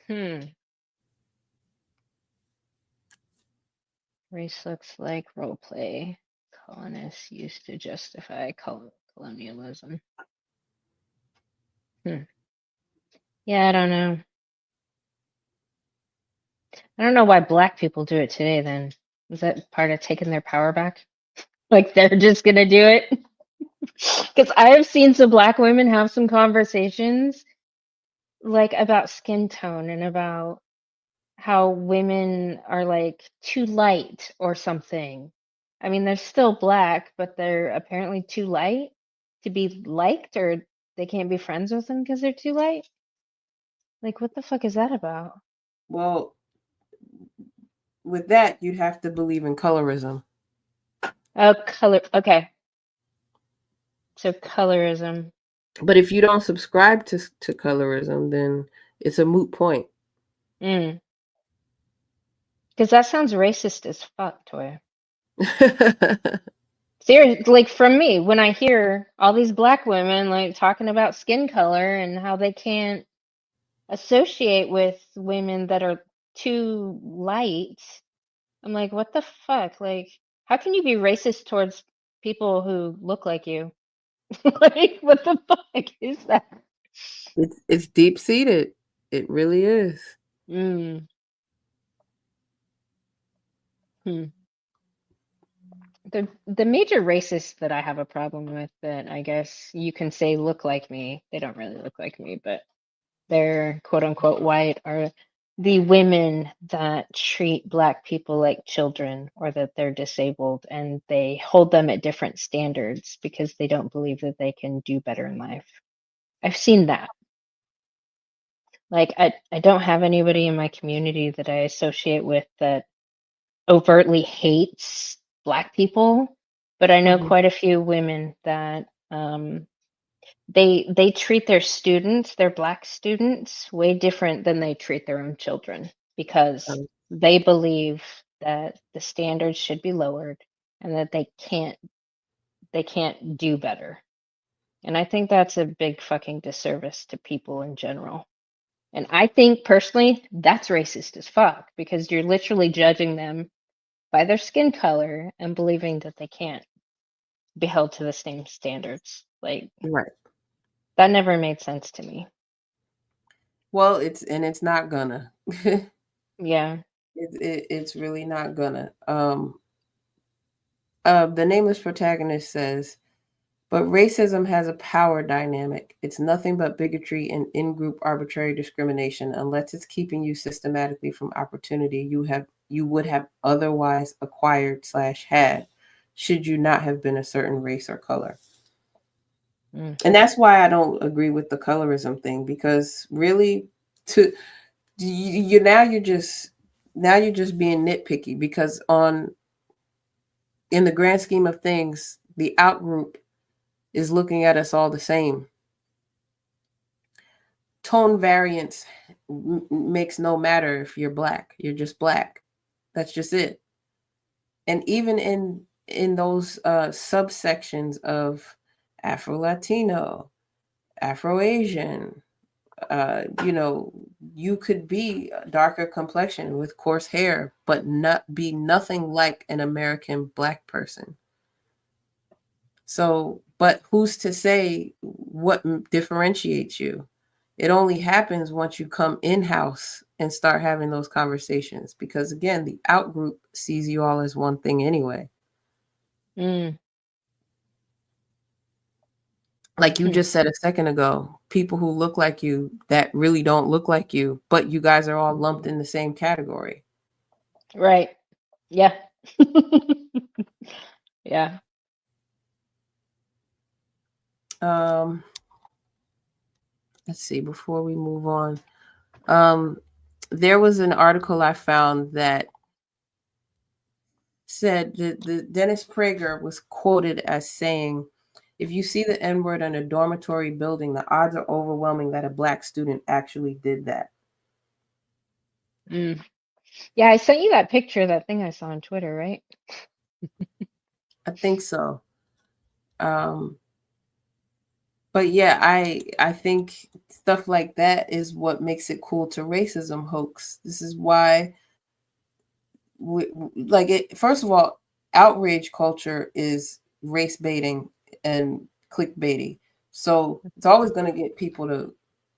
Hmm. Race looks like role play. Colonists used to justify colonialism. Hmm. Yeah, I don't know. I don't know why black people do it today then. Is that part of taking their power back? Like they're just gonna do it? Because I have seen some black women have some conversations like about skin tone and about how women are like too light or something. I mean, they're still black, but they're apparently too light to be liked, or they can't be friends with them because they're too light. Like, what the fuck is that about? Well, with that, you'd have to believe in colorism. Oh, color. Okay, so colorism. But if you don't subscribe to colorism, then it's a moot point. Mm. Because that sounds racist as fuck, Toya. Seriously, like from me, when I hear all these black women like talking about skin color and how they can't associate with women that are too light, I'm like, what the fuck? Like, how can you be racist towards people who look like you? Like, what the fuck is that? It's deep seated. It really is. Mm. Hmm. The major racists that I have a problem with that I guess you can say look like me, they don't really look like me, but they're quote unquote white, are the women that treat black people like children or that they're disabled and they hold them at different standards because they don't believe that they can do better in life. I've seen that. Like I don't have anybody in my community that I associate with that overtly hates black people, but I know Mhm. quite a few women that they treat their students, their black students, way different than they treat their own children because Um, they believe that the standards should be lowered and that they can't do better. And I think that's a big fucking disservice to people in general. And I think personally that's racist as fuck because you're literally judging them by their skin color and believing that they can't be held to the same standards. Like right. that never made sense to me. Well, it's not gonna. Yeah. It's really not gonna. The nameless protagonist says, but racism has a power dynamic. It's nothing but bigotry and in-group arbitrary discrimination unless it's keeping you systematically from opportunity you would have otherwise acquired slash had should you not have been a certain race or color. Mm. And that's why I don't agree with the colorism thing because really to you now you're just being nitpicky because on in the grand scheme of things, the outgroup is looking at us all the same. Tone variance makes no matter if you're black. You're just black. That's just it. And even in those subsections of Afro Latino, Afro-Asian, you know, you could be a darker complexion with coarse hair, but not be nothing like an American black person. So, but who's to say what differentiates you? It only happens once you come in-house and start having those conversations, because again, the out group sees you all as one thing anyway. Mm. Like you just said a second ago, people who look like you that really don't look like you, but you guys are all lumped in the same category. Right. Yeah. Yeah. Um, let's see, before we move on. Um, there was an article I found that said that the Dennis Prager was quoted as saying, "If you see the N word in a dormitory building, the odds are overwhelming that a black student actually did that." Mm. Yeah, I sent you that picture, that thing I saw on Twitter, right? I think so. Um, but yeah, I think stuff like that is what makes it cool to racism hoax. This is why, like it. First of all, outrage culture is race baiting and clickbaity. So it's always going to get people to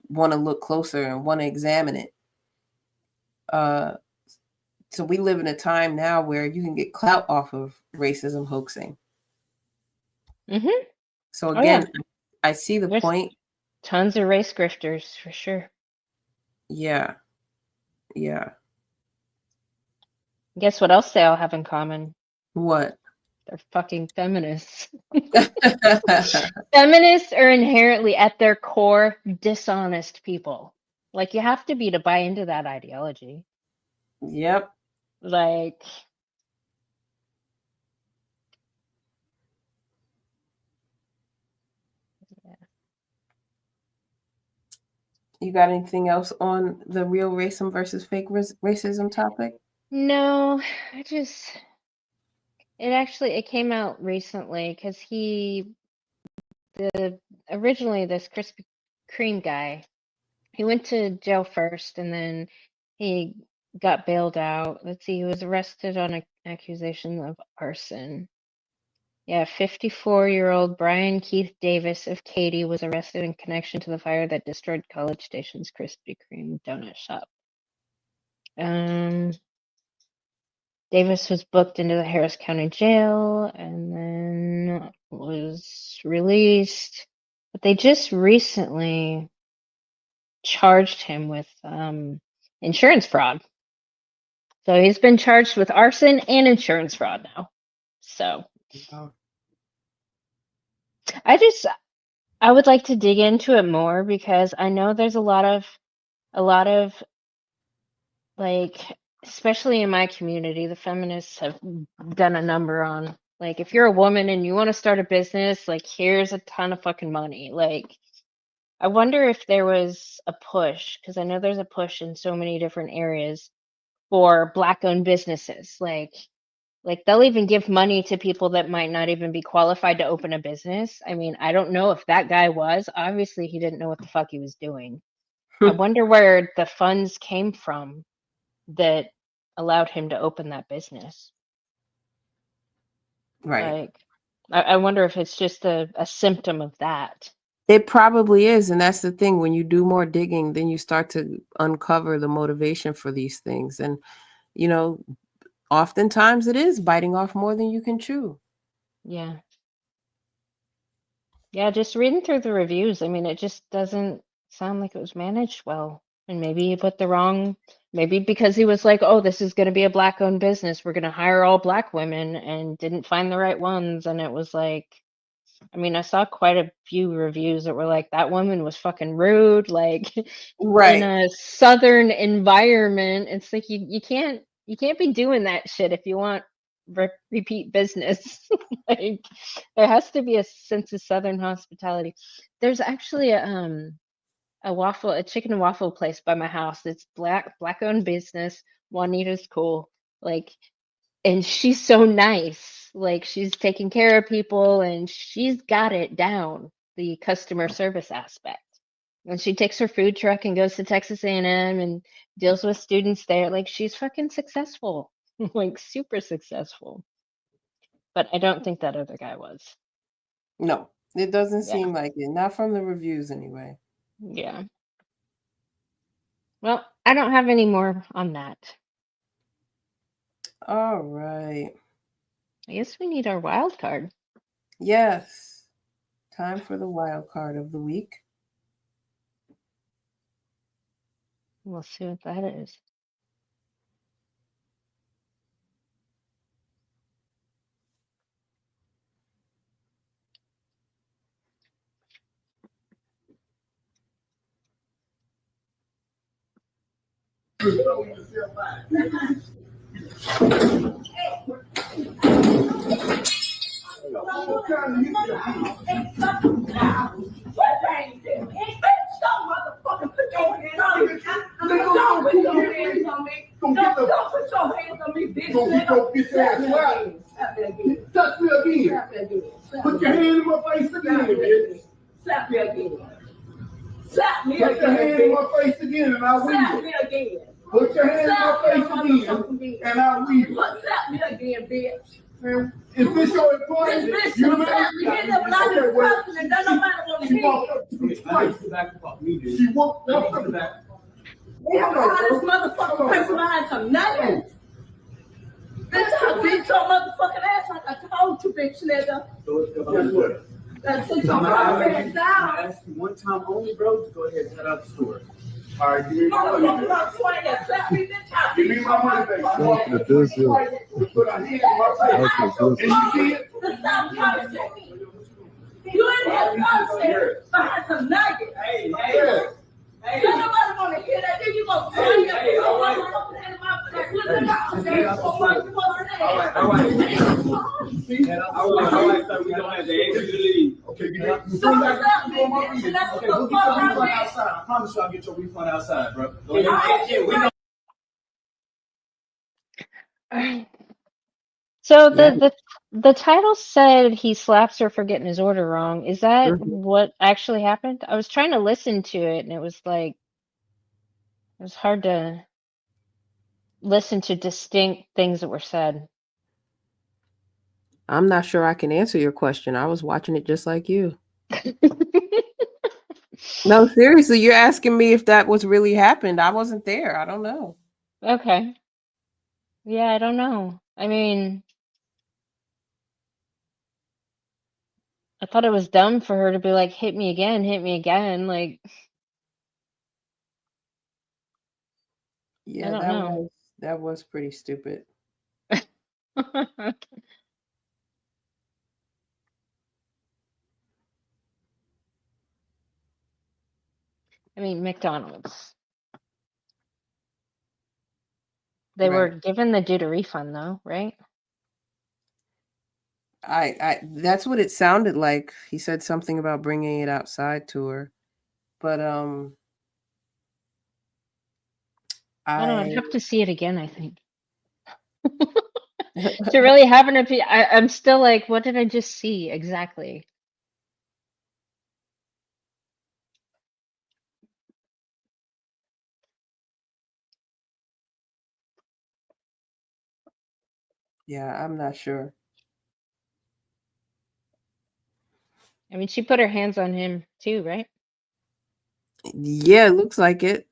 want to look closer and want to examine it. Uh, so we live in a time now where you can get clout off of racism hoaxing. Mm-hmm. So Oh yeah. again, I see the There's point. tons of race grifters for sure. Yeah, yeah. Guess what else they all have in common? What? They're fucking feminists. Feminists are inherently, at their core, dishonest people. Like, you have to be to buy into that ideology. Yep. Like, You got anything else on the real racism versus fake racism topic? no, I just, it came out recently because originally this Krispy Kreme guy, he went to jail first and then he got bailed out. Let's see, he was arrested on an accusation of arson. Yeah, 54-year-old Brian Keith Davis of Katy was arrested in connection to the fire that destroyed College Station's Krispy Kreme donut shop. Davis was booked into the Harris County Jail and then was released. But they just recently charged him with insurance fraud. So he's been charged with arson and insurance fraud now. So Oh. I would like to dig into it more because I know there's a lot of like, especially in my community, the feminists have done a number on, like, if you're a woman and you want to start a business, like, here's a ton of fucking money. Like, I wonder if there was a push, because I know there's a push in so many different areas for black owned businesses. Like they'll even give money to people that might not even be qualified to open a business. I mean, I don't know if that guy was. Obviously, he didn't know what the fuck he was doing. I wonder where the funds came from that allowed him to open that business. Right. Like, I wonder if it's just a symptom of that. It probably is, and that's the thing. When you do more digging, then you start to uncover the motivation for these things. And you know, oftentimes it is biting off more than you can chew. Yeah. Yeah, just reading through the reviews, I mean, it just doesn't sound like it was managed well. And maybe he put the wrong, maybe because he was like, oh, this is going to be a black owned business. We're going to hire all black women and didn't find the right ones. And it was like, I mean, I saw quite a few reviews that were like, that woman was fucking rude. Like, in Right. a southern environment, it's like you can't be doing that shit if you want repeat business. Like, there has to be a sense of southern hospitality. There's actually a chicken and waffle place by my house. It's black owned business. Juanita's cool. Like, and she's so nice. Like, she's taking care of people and she's got it down. the customer service aspect. When she takes her food truck and goes to Texas A&M and deals with students there, like she's fucking successful, like super successful. But I don't think that other guy was. No, it doesn't Yeah. seem like it. Not from the reviews, anyway. Yeah. Well, I don't have any more on that. All right. I guess we need our wild card. Yes. Time for the wild card of the week. We'll see what that is. Touch me again. Put your hand in my face again, bitch. Slap me again. Slap me again. Put your hand in my face again and I'll leave. Slap me again. Put your hand in my face again and I'll leave. Slap me again, bitch. Is this your employee? This bitch you slap me in there when I do cussing and don't nobody want to hear. She walked up to me twice. She walked up to me. They have all this motherfucking paper behind some nothing. Bitch, I beat your motherfucking ass like I told you, bitch, nigga. Guess what? That's sit your motherfucking down. I asked you one time only, bro, to go ahead and head out the store. All right, give me my money back. Give me my money back. Welcome to this year. Put a hand in my face. And you see it? Stop cursing. You ain't here cursing behind some nuggets. Hey, hey. Hey. Don't nobody want to hear that. Then you gonna turn your face over in my face. Look at that. All right, so we don't have to answer the lead. Okay, you come back. Okay, we'll get your refund outside. I promise you I'll get your refund outside, bro. Go ahead. We know. So the title said he slaps her for getting his order wrong. Is that what actually happened? I was trying to listen to it and it was like it was hard to listen to distinct things that were said. I'm not sure I can answer your question. I was watching it just like you. No, seriously, you're asking me if that was really happened. I wasn't there. I don't know. Okay. Yeah, I don't know. I mean, I thought it was dumb for her to be like, hit me again. Like, Yeah, I don't know. that was pretty stupid. I mean, McDonald's. They were given the dude a refund though, right? I that's what it sounded like. He said something about bringing it outside to her. But I don't know, I'd have to see it again, I think. To really have an opinion, I'm still like, what did I just see exactly? Yeah, I'm not sure. I mean, she put her hands on him too, right? Yeah, it looks like it.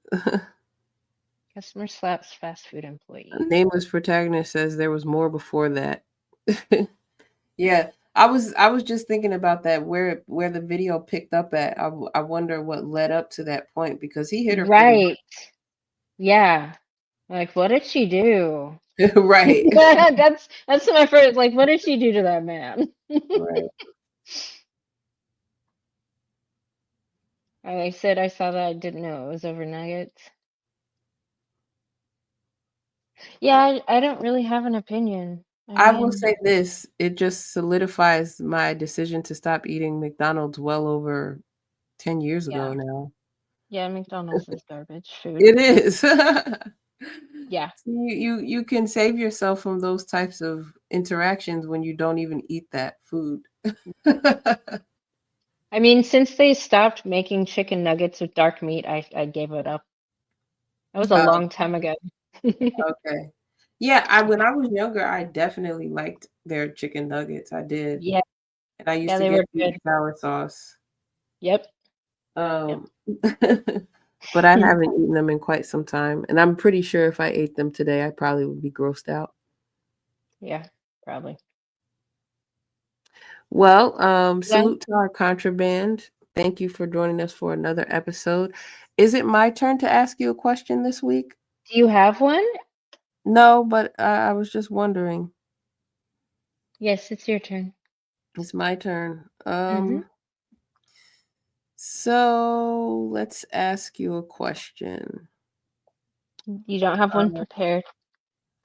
Customer slaps fast food employee. A nameless protagonist says there was more before that. Yeah, I was just thinking about that where the video picked up at. I wonder what led up to that point because he hit her Right. Yeah. Like, what did she do? Right. That's my first. Like, what did she do to that man? Right. I said I saw that. I didn't know it was over nuggets. Yeah, I don't really have an opinion. I will say this, it just solidifies my decision to stop eating McDonald's well over 10 years ago now. Yeah, McDonald's is garbage food. It is. Yeah. You can save yourself from those types of interactions when you don't even eat that food. I mean, since they stopped making chicken nuggets with dark meat, I gave it up. That was a Oh, long time ago. okay. Yeah, when I was younger, I definitely liked their chicken nuggets. I did. Yeah, And I used yeah, to they get were sweet good. and sour sauce. Yep, yep. Um, but I haven't eaten them in quite some time. And I'm pretty sure if I ate them today, I probably would be grossed out. Yeah, probably. Well, Well, salute to our contraband. Thank you for joining us for another episode. Is it my turn to ask you a question this week? do you have one? No, but I was just wondering. Yes, it's your turn. It's my turn. Mm-hmm. So let's ask you a question. You don't have one Uh, prepared.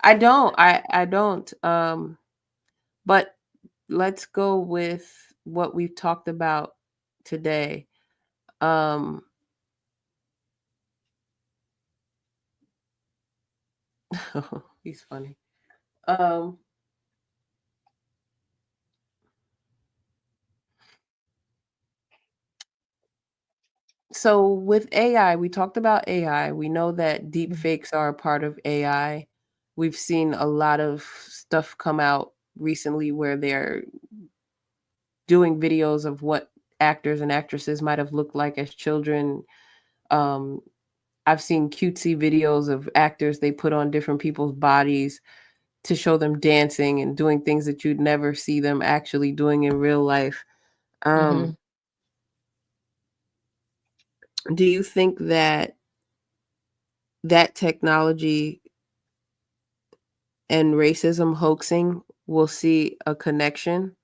I don't. I don't. But let's go with what we've talked about today. Um, he's funny. Um, so with AI, we talked about AI. We know that deep fakes are a part of AI. We've seen a lot of stuff come out recently where they're doing videos of what actors and actresses might have looked like as children. Um, I've seen cutesy videos of actors they put on different people's bodies to show them dancing and doing things that you'd never see them actually doing in real life. Mm-hmm. Do you think that that technology and racism hoaxing will see a connection?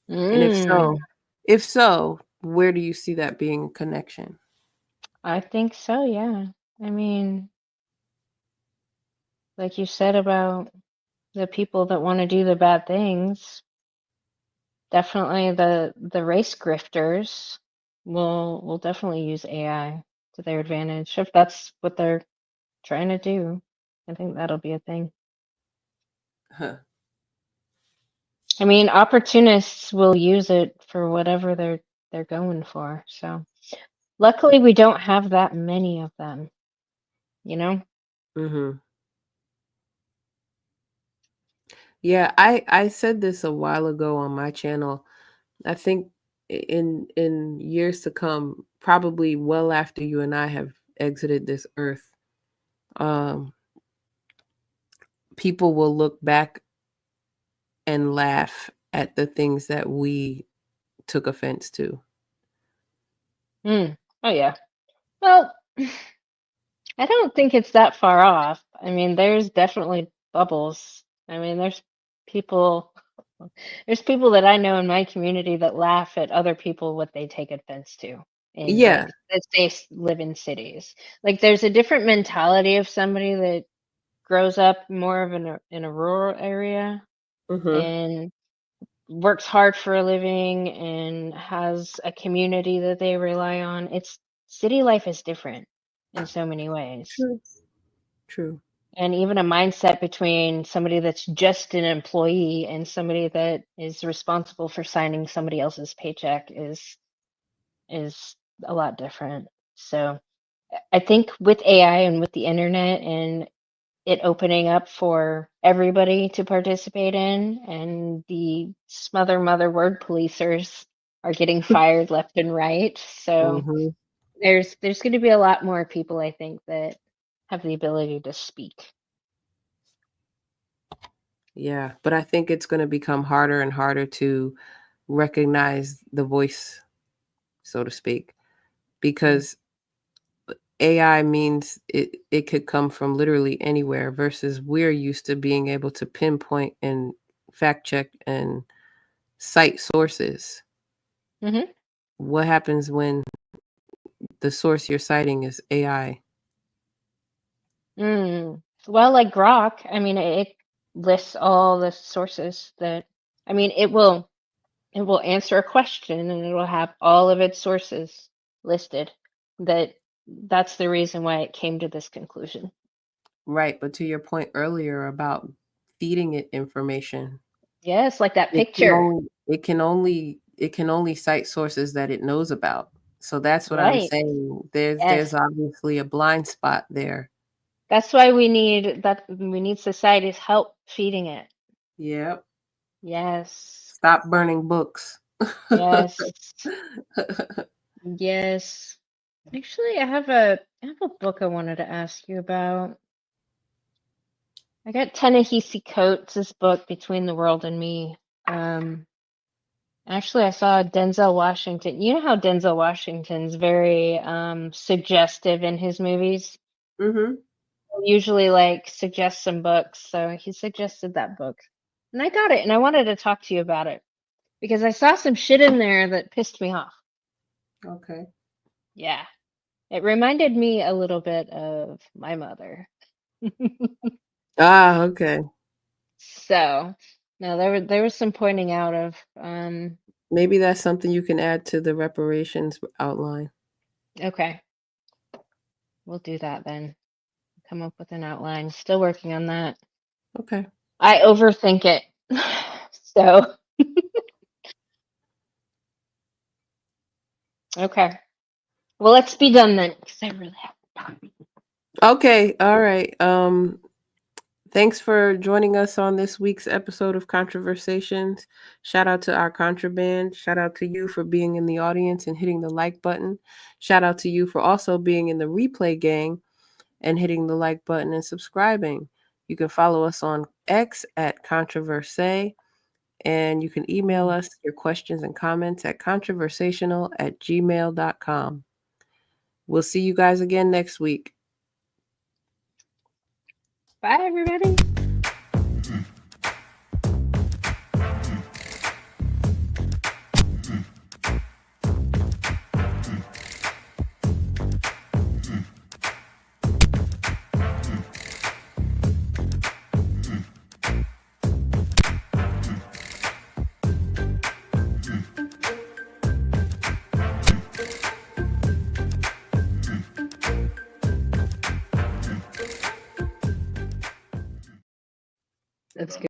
And Mm, if so, where do you see that being a connection? I think so, yeah. I mean, like you said about the people that want to do the bad things, definitely the race grifters will definitely use AI to their advantage if that's what they're trying to do. I think that'll be a thing. Huh. I mean, opportunists will use it for whatever they're going for. So, luckily we don't have that many of them, you know? Hmm. Yeah, I said this a while ago on my channel. I think in years to come, probably well after you and I have exited this earth, um, people will look back and laugh at the things that we took offense to. Mm. Oh yeah. Well, I don't think it's that far off. I mean, there's definitely bubbles. I mean, people there's people that I know in my community that laugh at other people what they take offense to in Yeah. like that live in cities. Like there's a different mentality of somebody that grows up more of in a rural area Mhm. and works hard for a living and has a community that they rely on. It's city life is different in so many ways. True. True. And even a mindset between somebody that's just an employee and somebody that is responsible for signing somebody else's paycheck is a lot different. So I think with AI and with the internet and it opening up for everybody to participate in, and the smother mother word policers are getting fired left and right. So Mhm. there's going to be a lot more people, I think, that have the ability to speak. Yeah, but I think it's going to become harder and harder to recognize the voice, so to speak, Mm. because AI means it could come from literally anywhere versus we're used to being able to pinpoint and fact check and cite sources. Hmm. What happens when the source you're citing is AI? Mm. Well, like Grok, I mean, it lists all the sources that, I mean, it will answer a question and it will have all of its sources listed. That's the reason why it came to this conclusion. Right, but to your point earlier about feeding it information, Yes, like that picture. it can only it can only cite sources that it knows about. So that's what I'm Right. saying. There's Yes. obviously a blind spot there. That's why we need society's help feeding it. Yep. Yes. Stop burning books. Yes. Yes. Actually, I have a book I wanted to ask you about. I got Ta-Nehisi Coates' book, Between the World and Me. Actually, I saw Denzel Washington. You know how Denzel Washington's very suggestive in his movies? Mm-hmm. He'll usually like suggest some books. So he suggested that book. And I got it, and I wanted to talk to you about it because I saw some shit in there that pissed me off. Okay. Yeah. It reminded me a little bit of my mother. Ah, okay. So, no, there was some pointing out of Maybe that's something you can add to the reparations outline. okay. We'll do that then. Come up with an outline. Still working on that. Okay. I overthink it. So, okay. Well, let's be done then because I really have to. Okay. All right. Thanks for joining us on this week's episode of Controversations. Shout out to our contraband. Shout out to you for being in the audience and hitting the like button. Shout out to you for also being in the replay gang and hitting the like button and subscribing. You can follow us on X at Controverse, and you can email us your questions and comments at controversational@gmail.com. We'll see you guys again next week. Bye, everybody. That's good.